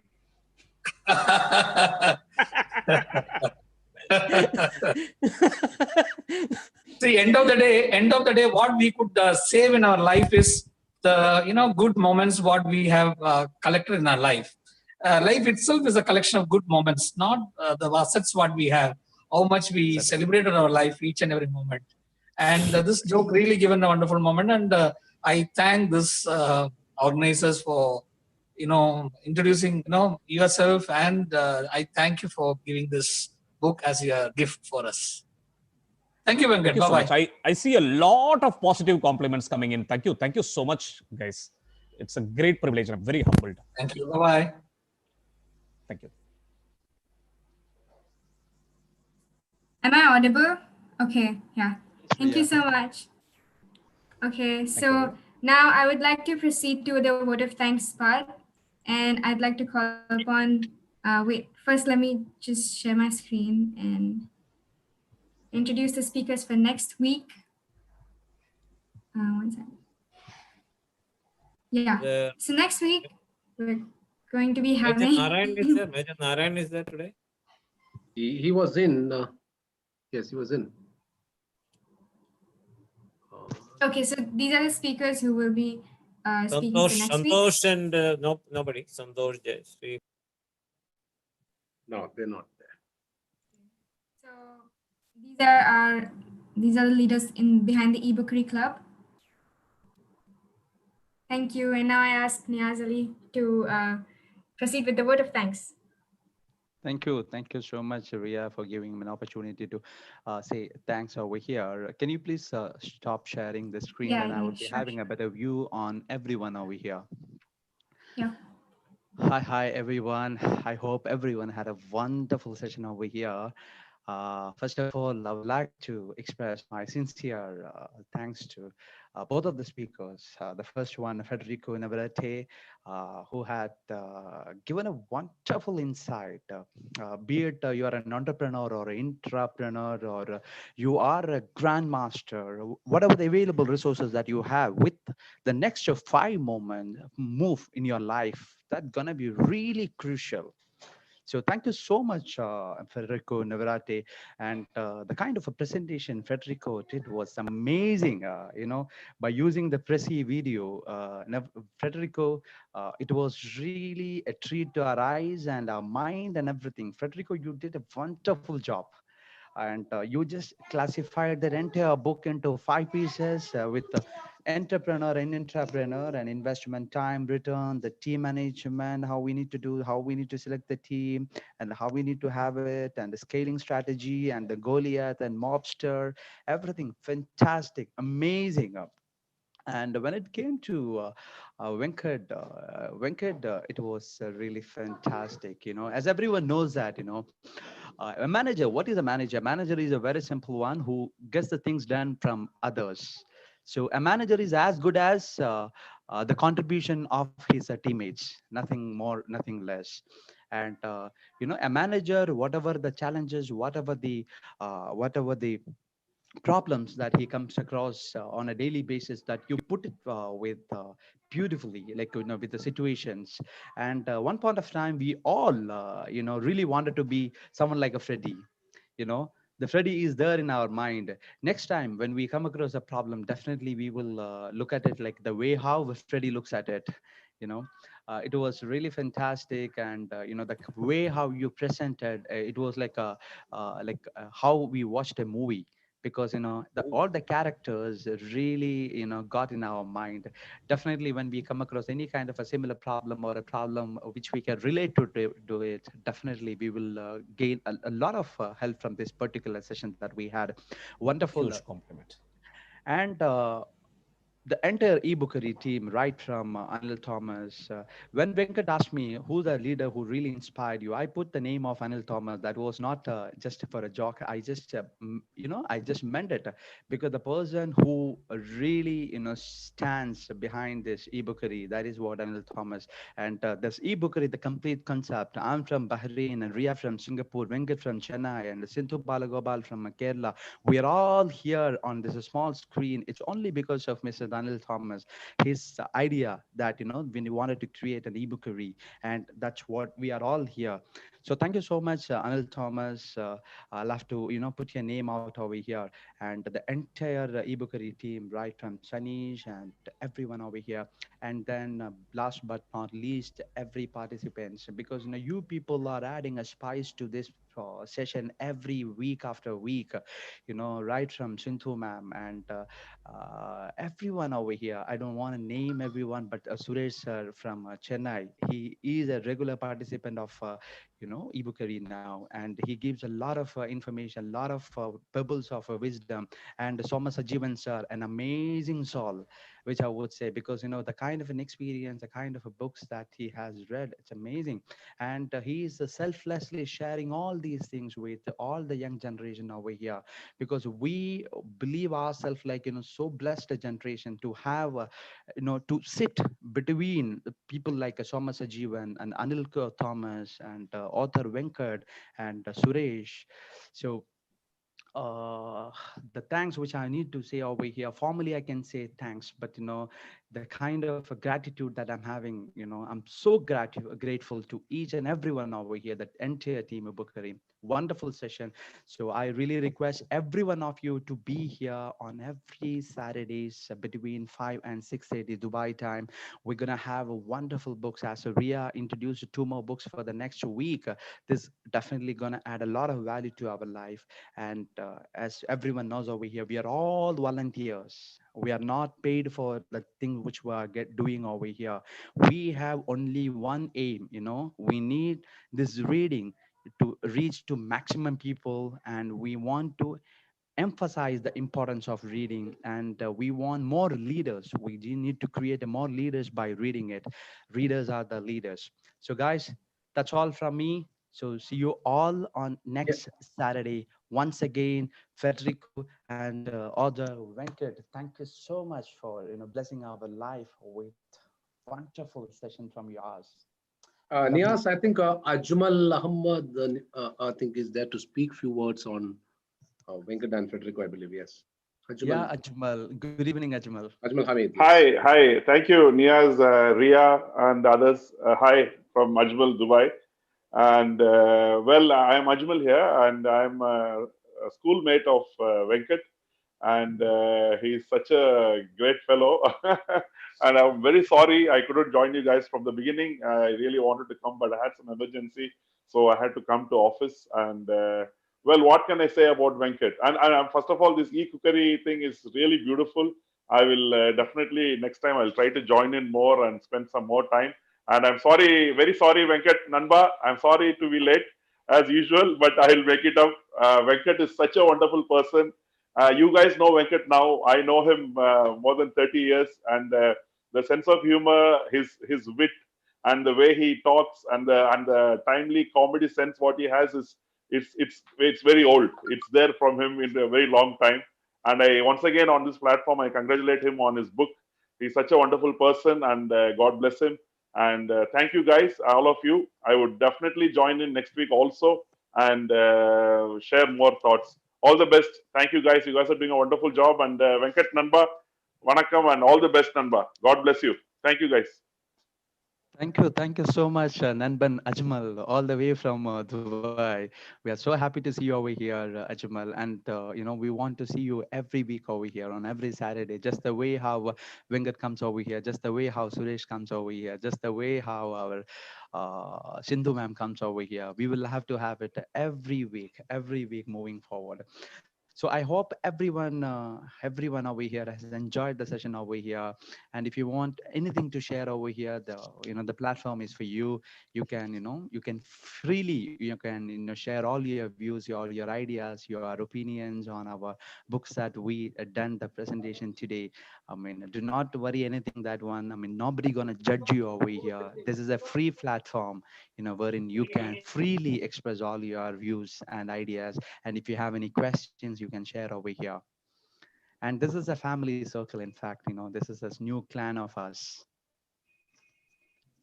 See, end of the day, what we could save in our life is the good moments what we have collected in our life. Life itself is a collection of good moments, not the assets what we have. How much we celebrated our life each and every moment. And this joke really given a wonderful moment. And I thank this organizers for introducing yourself, and I thank you for giving this book as a gift for us. Thank you, Venkat. Thank you so much. I see a lot of positive compliments coming in. Thank you so much, guys. It's a great privilege. I'm very humbled. Thank you. Bye-bye. Thank you. Am I audible? Okay, yeah. Thank you so much. Okay, so now I would like to proceed to the vote of thanks part. And I'd like to call upon, first let me just share my screen and introduce the speakers for next week. One second. Yeah, so next week, we're going to be having... Major Narayan is there today? He was in, yes, he was in. Okay, so these are the speakers who will be speaking for next week. Santosh and nobody. Santosh, Jay. No, they're not there. So these are the leaders behind the eBookery Club. Thank you. And now I ask Niaz Ali to proceed with the word of thanks. Thank you so much, Ria, for giving me an opportunity to say thanks over here. Can you please stop sharing the screen, and I will be having a better view on everyone over here. Yeah. Hi, everyone. I hope everyone had a wonderful session over here. First of all, I would like to express my sincere thanks to both of the speakers. The first one, Federico Navarrete, who had given a wonderful insight. Be it you are an entrepreneur or an intrapreneur, or you are a grandmaster, whatever the available resources that you have, with the next 5 moment move in your life, that's gonna be really crucial. So thank you so much, Federico Navarrete. And the kind of a presentation Federico did was amazing. By using the Prezi video, Federico, it was really a treat to our eyes and our mind and everything. Federico, you did a wonderful job. And you just classified the entire book into 5 pieces with the entrepreneur and intrapreneur and investment, time, return, the team management, how we need to do, how we need to select the team, and how we need to have it, and the scaling strategy, and the Goliath and mobster, everything fantastic, amazing. And when it came to Venkat, it was really fantastic. As everyone knows that, a manager, what is a manager? A manager is a very simple one who gets the things done from others. So a manager is as good as the contribution of his teammates, nothing more, nothing less. And a manager, whatever the challenges, whatever the problems that he comes across on a daily basis, that you put it with beautifully, like with the situations. And one point of time, we all really wanted to be someone like a Freddy. you know the Freddy is there in our mind. Next time when we come across a problem, definitely we will look at it like the way how Freddy looks at it. you know it was really fantastic. And the way how you presented, it was like how we watched a movie, because all the characters really got in our mind. Definitely when we come across any kind of a similar problem or a problem which we can relate to it, definitely we will gain a lot of help from this particular session that we had. Wonderful. Huge compliment. And the entire eBookery team, right from Anil Thomas. When Venkat asked me who's the leader who really inspired you, I put the name of Anil Thomas. That was not just for a joke. I just meant it, because the person who really, stands behind this eBookery, that is what Anil Thomas. And this eBookery, the complete concept. I'm from Bahrain, and Ria from Singapore, Venkat from Chennai, and Sindhu Balagopal from Kerala. We are all here on this small screen. It's only because of Mr. Daniel Thomas, his idea that when he wanted to create an ebookery, and that's what we are all here. So thank you so much, Anil Thomas. I'll have to put your name out over here, and the entire ebookery team, right from Sanish and everyone over here. And then last but not least, every participants, because you people are adding a spice to this session every week after week. Right from Sindhu ma'am, and everyone over here. I don't want to name everyone, but Suresh sir from Chennai, he is a regular participant of eBookery now, and he gives a lot of information, a lot of pebbles of wisdom. And Soma Sajivan sir, an amazing soul, which I would say, because the kind of an experience, the kind of a books that he has read, it's amazing. And he is selflessly sharing all these things with all the young generation over here, because we believe ourselves like so blessed a generation to have to sit between the people like Soma Sajivan and Anil Thomas and author Venkat and Suresh. So uh the thanks which I need to say over here, formally I can say thanks, but the kind of a gratitude that I'm having, I'm so grateful to each and everyone over here, that entire team of Bookery. Wonderful session. So I really request every one of you to be here on every Saturdays between 5 and 6:30 Dubai time. We're gonna have a wonderful books, as Ria introduced 2 more books for the next week. This definitely gonna add a lot of value to our life. And as everyone knows over here, we are all volunteers. We are not paid for the thing which we are doing over here. We have only one aim. We need this reading to reach to maximum people, and we want to emphasize the importance of reading. And we want more leaders. We need to create more leaders by reading it. Readers are the leaders. So guys, that's all from me. So see you all on Yeah. next Saturday, Once again, Federico and author Venkat, thank you so much for blessing our life with wonderful session from yours. Lovely. Nias, I think Ajmal Ahmad, I think, is there to speak few words on Venkat and Federico, I believe. Yes. Ajmal. Yeah, Ajmal. Good evening, Ajmal. Ajmal Hamid. Yes. Hi. Thank you, Niaz, Ria, and others. Hi from Ajmal, Dubai. And well, I'm Ajmal here, and I'm a schoolmate of Venkat, and he's such a great fellow. And I'm very sorry I couldn't join you guys from the beginning. I really wanted to come, but I had some emergency, so I had to come to office. And well, what can I say about Venkat? And first of all, this e-cookery thing is really beautiful. I will definitely next time I'll try to join in more and spend some more time. And I'm sorry, very sorry, Venkat Nanba. I'm sorry to be late as usual, but I'll make it up. Venkat is such a wonderful person. You guys know Venkat now. I know him more than 30 years, and the sense of humor, his wit, and the way he talks, and the timely comedy sense what he has is it's very old. It's there from him in a very long time. And I once again on this platform I congratulate him on his book. He's such a wonderful person, and God bless him. And thank you guys, all of you. I would definitely join in next week also and share more thoughts. All the best. Thank you guys. You guys are doing a wonderful job. And Venkat Nanba, Vanakkam, and all the best, Nanba. God bless you. Thank you guys. Thank you so much, Nanban Ajmal, all the way from Dubai. We are so happy to see you over here, Ajmal, and we want to see you every week over here on every Saturday. Just the way how Venkat comes over here, just the way how Suresh comes over here, just the way how our Sindhu ma'am comes over here. We will have to have it every week moving forward. So I hope everyone over here has enjoyed the session over here. And if you want anything to share over here, the platform is for you. You can freely share all your views, your ideas, your opinions on our books that we done the presentation today. I mean, do not worry anything that one. I mean, nobody gonna judge you over here. This is a free platform, wherein you can freely express all your views and ideas. And if you have any questions, you can share over here. And this is a family circle. In fact, this is this new clan of us.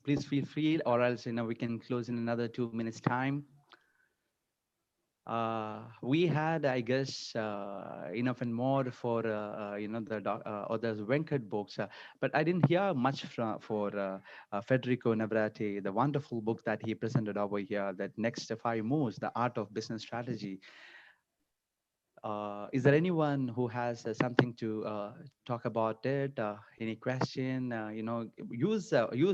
Please feel free, or else we can close in another 2 minutes time. We had, I guess, enough and more for the others Venkat books, but I didn't hear much for Federico Navrati, the wonderful book that he presented over here, that Next 5 Moves, the Art of Business Strategy. Is there anyone who has something to talk about it? Any question? Use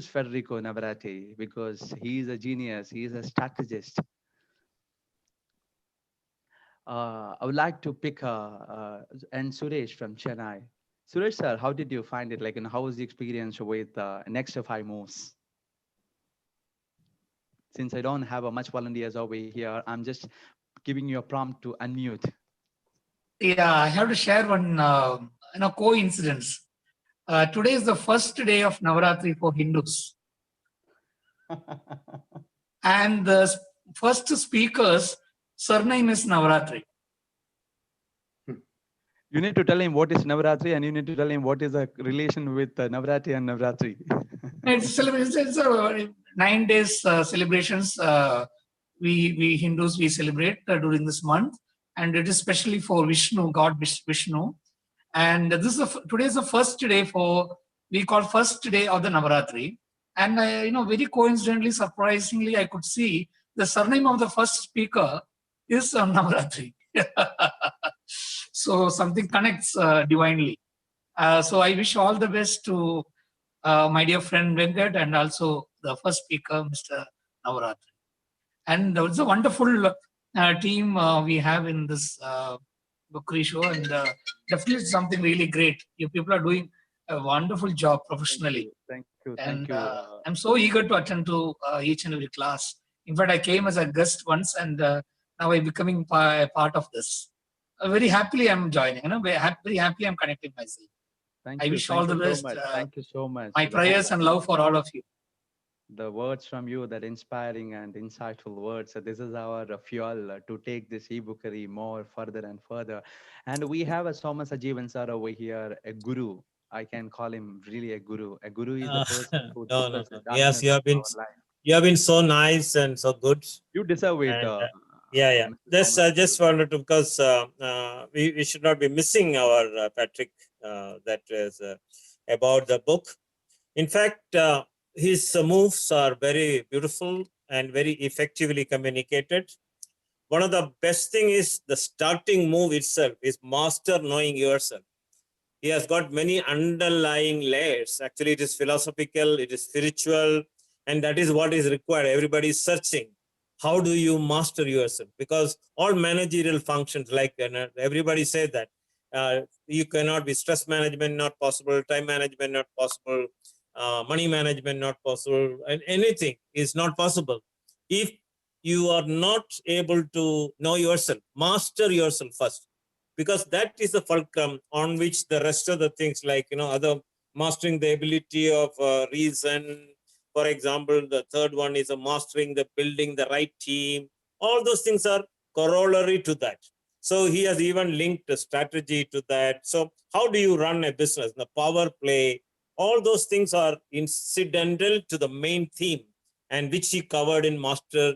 Federico Navrati, because he is a genius. He is a strategist. I would like to pick and Suresh from Chennai. Suresh sir, how did you find it? How was the experience with Next 5 Moves? Since I don't have much volunteers over here, I'm just giving you a prompt to unmute. Yeah, I have to share one coincidence. Today is the first day of Navaratri for Hindus. And the first speaker's surname is Navaratri. You need to tell him what is Navaratri, and you need to tell him what is the relation with Navaratri and Navaratri. It's 9 days celebrations. We Hindus, we celebrate during this month. And it is especially for Vishnu, God Vishnu. And this is today is the first day we call first day of the Navaratri. And very coincidentally, surprisingly, I could see the surname of the first speaker is Navaratri. So something connects divinely. So I wish all the best to my dear friend Venkat, and also the first speaker, Mr. Navaratri. And it's a wonderful team we have in this Bookery Show, and definitely something really great. You people are doing a wonderful job professionally. Thank you. I'm so eager to attend to each and every class. In fact, I came as a guest once, and now I'm becoming a part of this. Very happily I'm joining. Very happily I'm connecting myself. I wish all the best. Thank you so much. My prayers and love for all of you. the words from you, that inspiring and insightful words. So this is our fuel to take this e-bookery more further and further. And we have a Somas Ajivan sir over here, a guru. I can call him really a guru. A guru is the person who No, no, dispels the no. Yes, darkness of our life. you have been so nice and so good. You deserve it, And yeah, yeah. Mr. This Thomas. I just wanted to, because we should not be missing our Patrick. That is about the book. In fact, his moves are very beautiful and very effectively communicated. One of the best thing is the starting move itself is master knowing yourself. He has got many underlying layers. Actually, it is philosophical, it is spiritual, and that is what is required. Everybody is searching. How do you master yourself? Because all managerial functions, like everybody said that you cannot be stress management not possible, time management not possible, money management not possible, and anything is not possible if you are not able to know yourself, master yourself first, because that is the fulcrum on which the rest of the things, like other mastering the ability of reason, for example. The third one is mastering the building the right team. All those things are corollary to that. So he has even linked a strategy to that. So how do you run a business, the power play, all those things are incidental to the main theme, and which he covered in master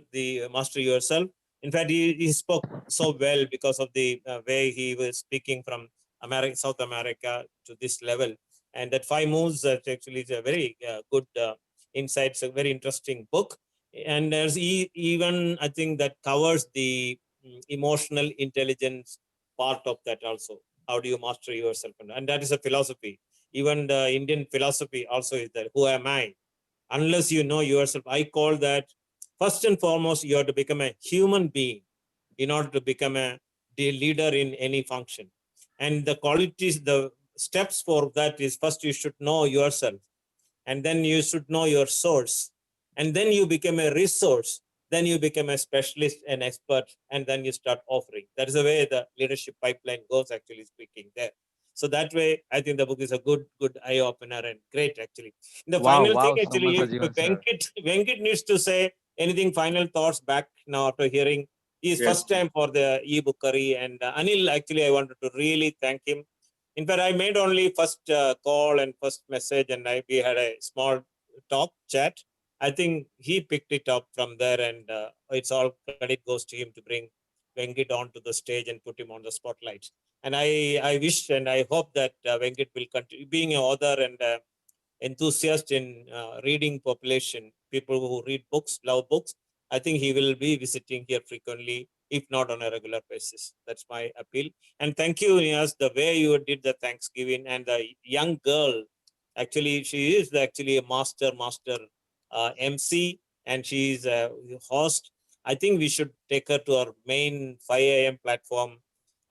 yourself. In fact, he spoke so well because of the way he was speaking from America, South America to this level. And that five moves that actually is a very good insights, a very interesting book. And there's even, I think, that covers the emotional intelligence part of that also. How do you master yourself? And that is a philosophy. Even the Indian philosophy also is that, who am I? Unless you know yourself, I call that, first and foremost, you have to become a human being in order to become a leader in any function. And the qualities, the steps for that is, first you should know yourself, and then you should know your source, and then you become a resource, then you become a specialist, an expert, and then you start offering. That is the way the leadership pipeline goes, actually speaking there. So that way, I think the book is a good eye opener and great, actually. The Wow, final thing, wow, so much, actually, if Ajivan sir. Venkit needs to say anything, final thoughts back now after hearing. He is first time for the e-bookery, and Anil, actually, I wanted to really thank him. In fact, I made only first call and first message, and we had a small talk chat. I think he picked it up from there, and it's all credit goes to him to bring Venkit onto the stage and put him on the spotlight. And I wish and I hope that Venkit will continue being an author and enthusiast in reading population, people who read books, love books. I think he will be visiting here frequently, if not on a regular basis. That's my appeal. And thank you, Nias, the way you did the Thanksgiving, and the young girl. Actually, she is actually a master MC, and she is a host. I think we should take her to our main 5 a.m. platform,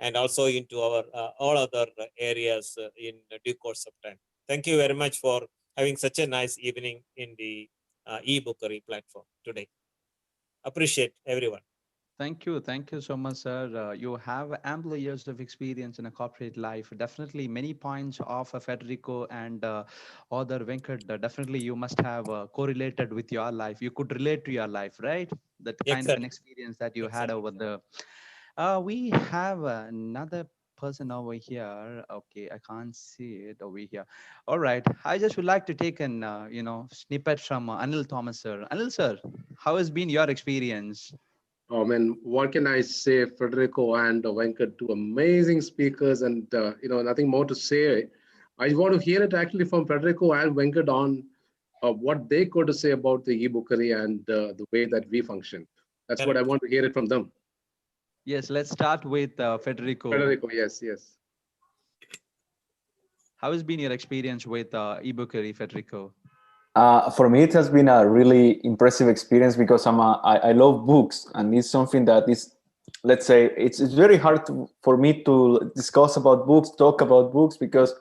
and also into our all other areas in due course of time. Thank you very much for having such a nice evening in the e-bookery platform today. Appreciate everyone. Thank you so much, sir. You have ample years of experience in a corporate life. Definitely many points of Federico and other Venkat. Definitely you must have correlated with your life. You could relate to your life, right? That kind of an Exactly. experience that you had Exactly. over there. We have another person over here. Okay, I can't see it over here. All right, I just would like to take an snippet from Anil Thomas, sir. Anil, sir, how has been your experience? Oh man, what can I say? Federico and Venkat, two amazing speakers, and nothing more to say. I want to hear it actually from Federico and Venkat on what they got to say about the e-bookery and the way that we function. That's what I Correct. want to hear it from them. Yes, let's start with Federico. Federico, yes. How has been your experience with eBookery, Federico? For me, it has been a really impressive experience because I love books, and it's something that is, let's say, it's very hard for me to discuss about books, talk about books, because,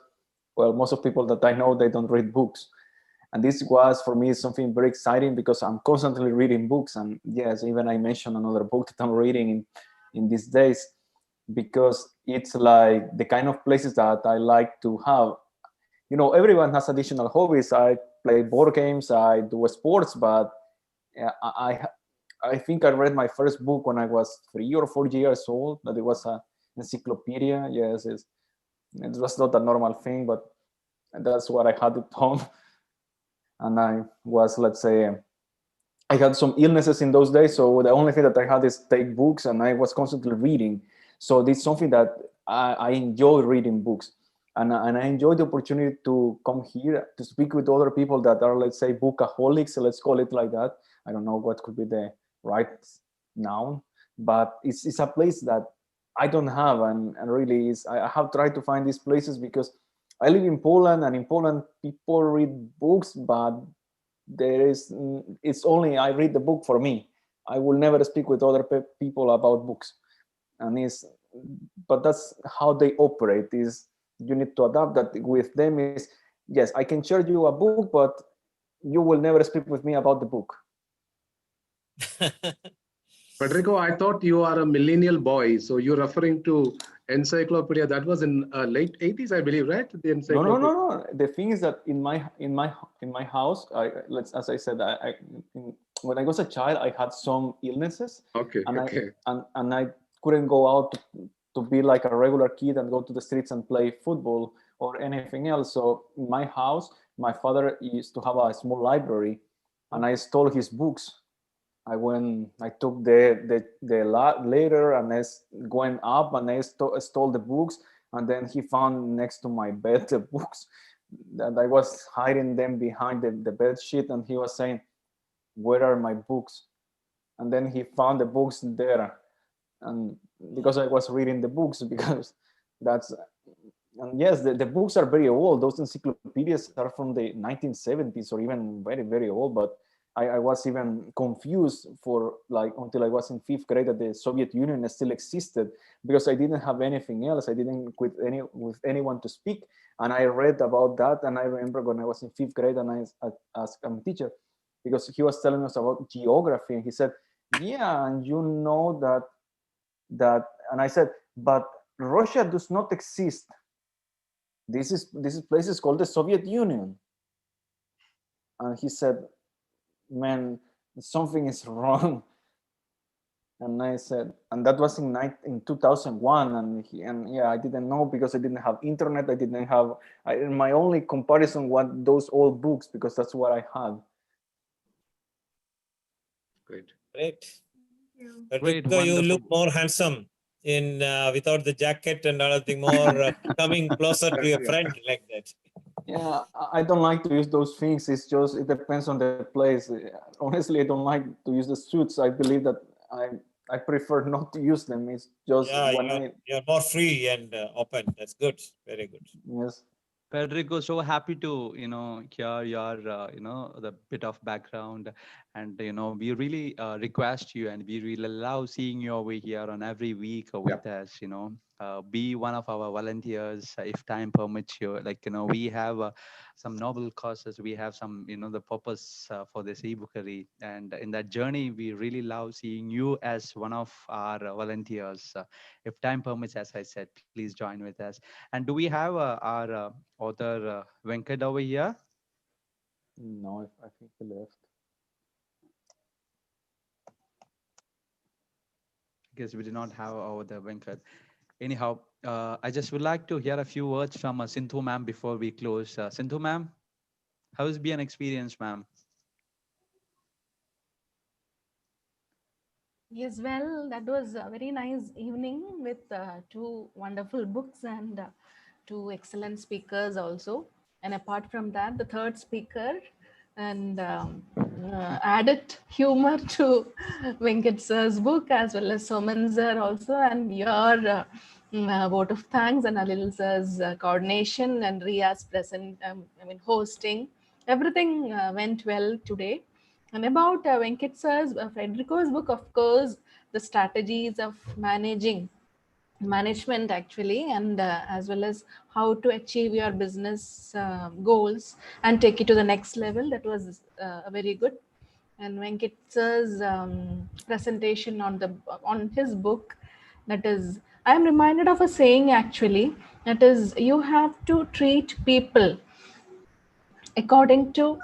well, most of people that I know, they don't read books. And this was, for me, something very exciting because I'm constantly reading books. And yes, even I mentioned another book that I'm reading in these days, because it's like the kind of places that I like to have. Everyone has additional hobbies. I play board games, I do sports, but I think I read my first book when I was 3 or 4 years old. That it was an encyclopedia. Yes, it was not a normal thing, but that's what I had at home. And I was, let's say, I had some illnesses in those days, so the only thing that I had is take books, and I was constantly reading. So this is something that I enjoy reading books, and I enjoy the opportunity to come here to speak with other people that are, let's say, bookaholics. Let's call it like that. I don't know what could be the right noun, but it's a place that I don't have, and really is. I have tried to find these places because I live in Poland, and in Poland people read books, but it's only I read the book for me. I will never speak with other people about books, but that's how they operate. Is you need to adapt that with them. Is yes, I can share you a book, but you will never speak with me about the book. Federico, I thought you are a millennial boy, so you're referring to encyclopedia. That was in late 80s, I believe, right? The encyclopedia. No. The thing is that in my house, as I said, when I was a child, I had some illnesses. Okay. And I couldn't go out to be like a regular kid and go to the streets and play football or anything else. So in my house, my father used to have a small library, and I stole his books. I took the ladder, and I went up, and I stole the books, and then he found next to my bed the books that I was hiding them behind the bed sheet, and he was saying, "Where are my books?" And then he found the books there, and because I was reading the books, because and yes, the books are very old. Those encyclopedias are from the 1970s or even very, very old, but I was even confused for until I was in 5th grade that the Soviet Union still existed, because I didn't have anything else. I didn't with anyone to speak, and I read about that. And I remember when I was in 5th grade, and I asked my teacher, because he was telling us about geography, and he said, "Yeah, and you know that," and I said, "But Russia does not exist. This place is called the Soviet Union." And he said, "Man, something is wrong." And I said, and that was in 2001, and yeah, I didn't know, because I didn't have internet. I didn't have my only comparison was those old books, because that's what I had. Great. Federico, you look more handsome in without the jacket and other thing, more coming closer to your friend like that. Yeah, I don't like to use those things. It's just, it depends on the place. Honestly, I don't like to use the suits. I believe that I prefer not to use them. It's just you're more free and open. That's good. Very good. Yes. Federico, so happy to hear your the bit of background, and we really request you, and we really love seeing you over here on every week with us. Be one of our volunteers if time permits you. We have some noble causes. We have some the purpose for this e-bookery, and in that journey, we really love seeing you as one of our volunteers. If time permits, as I said, please join with us. And do we have our author Venkat over here? No, I think he left. Guess we do not have our the Venkat. Anyhow, I just would like to hear a few words from Sindhu ma'am before we close. Sindhu ma'am, how has been an experience, ma'am? Yes, well, that was a very nice evening with two wonderful books and two excellent speakers also. And apart from that, the third speaker and added humor to Venkat sir's book, as well as Soman sir also, and your vote of thanks and Alil sir's coordination and Ria's present, hosting. Everything went well today. And about Venkat sir's, Federico's book, of course, the strategies of management actually, and as well as how to achieve your business goals and take it to the next level. That was very good. And Venkat sir's presentation on his book, that is, I am reminded of a saying actually, that is, you have to treat people according to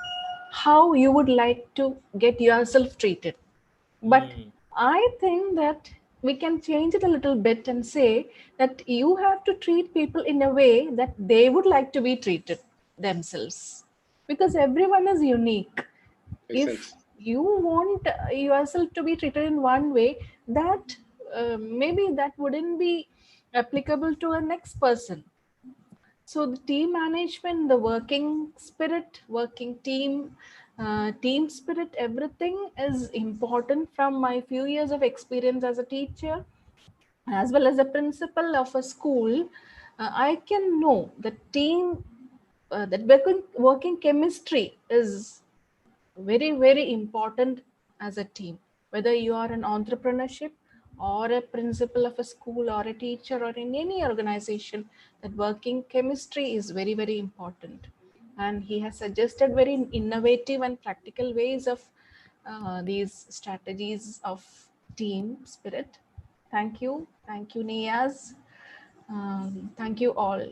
how you would like to get yourself treated. But I think that we can change it a little bit and say that you have to treat people in a way that they would like to be treated themselves, because everyone is unique. Makes If sense. you want yourself to be treated in one way, that maybe that wouldn't be applicable to a next person. So the team management, the working spirit, working team, team spirit, everything is important. From my few years of experience as a teacher, as well as a principal of a school, I can know the team, that working chemistry is very, very important as a team. Whether you are an entrepreneurship or a principal of a school or a teacher or in any organization, that working chemistry is very, very important. And he has suggested very innovative and practical ways of these strategies of team spirit. Thank you, Niyaz. Thank you all.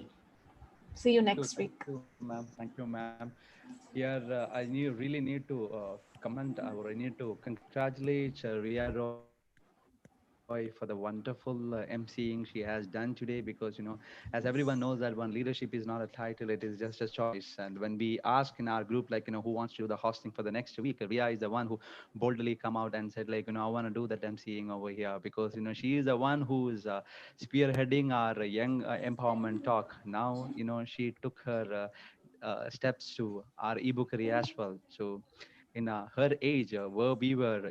See you next week. Thank you, ma'am. Thank you, ma'am. Here, really need to comment, or I need to congratulate Ria Roy for the wonderful emceeing she has done today. Because as everyone knows that one leadership is not a title; it is just a choice. And when we ask in our group, who wants to do the hosting for the next week, Ria is the one who boldly come out and said, I want to do that emceeing over here, because she is the one who is spearheading our young empowerment talk. Now she took her steps to our e-bookery as well. So in her age, where we were,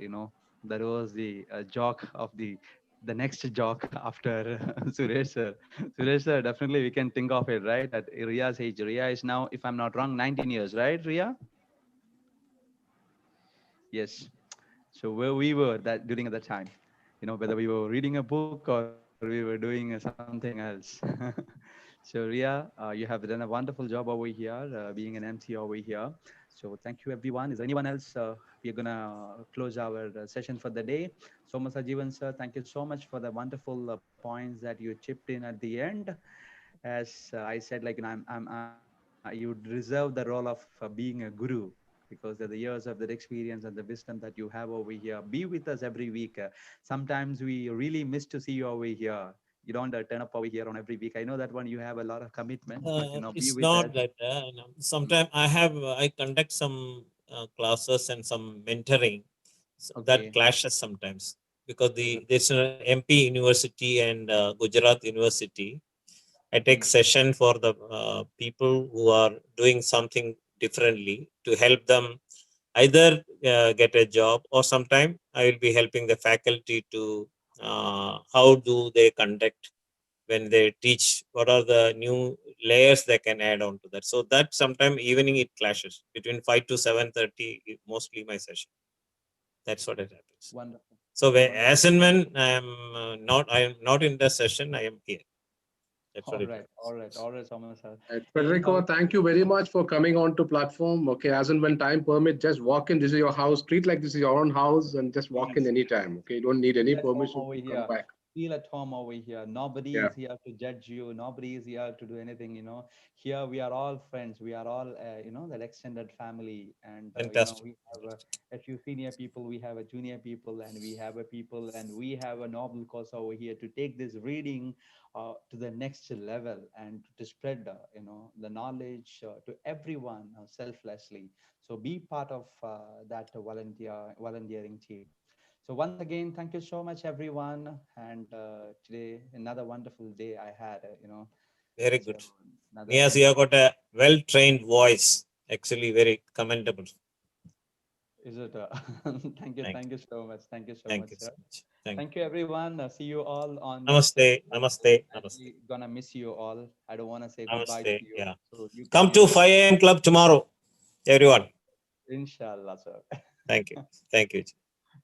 that was the jock of the next jock after Suresh sir. Suresh sir, definitely we can think of it, right? At Ria's age, Ria is now, if I'm not wrong, 19 years, right, Ria? Yes. So where we were that during at that time, whether we were reading a book or we were doing something else. So Ria, you have done a wonderful job over here, being an MC over here. So thank you, everyone. Is there anyone else? We're gonna close our session for the day. So Mr. Jeevan sir, thank you so much for the wonderful points that you chipped in at the end. As I said, you deserve the role of being a guru, because of the years of that experience and the wisdom that you have over here. Be with us every week. Sometimes we really miss to see you over here. You don't turn up over here on every week. I know that one you have a lot of commitment, but be It's with us. not that. Sometimes I conduct some classes and some mentoring. So that Okay. clashes sometimes because there's an MP University and Gujarat University. I take session for the people who are doing something differently to help them either get a job, or sometime I will be helping the faculty to how do they conduct when they teach, what are the new layers they can add on to that. So that sometime evening it clashes between 5 to 7:30, mostly my session. That's what it happens. Wonderful. So Wonderful. as and when I am not in the session, I am here. That's what it happens. All right, Thomas sir. Federico, Anyhow, thank you very much for coming on to platform. Okay, as and when time permit, just walk in. This is your house. Treat like this is your own house and just walk in please. anytime. Okay, you don't need any Feel at home permission over to come here. back. Feel at home over here. Nobody Yeah. is here to judge you. Nobody is here to do anything. Here we are all friends. We are all, that extended family. And, Fantastic. we have a few senior people, we have a junior people, and we have a people, and we have a noble cause over here to take this reading to the next level and to spread, the knowledge to everyone selflessly. So be part of that volunteering team. So once again, thank you so much, everyone. And today, another wonderful day I had. Very So good. another Nias, you have wonderful. got a well-trained voice. Actually, very commendable. Is it? Thank you. Thank Thank you so much. Thank you so Thank much, you sir. so much. Thank Thank you, everyone. See you all on you. next Namaste. episode. Namaste. Namaste. Actually, gonna miss you all. I don't want to say goodbye to Namaste. you. Yeah. So you Come carry to on. 5 a.m. club tomorrow, everyone. Inshallah, sir. Thank you. Thank you.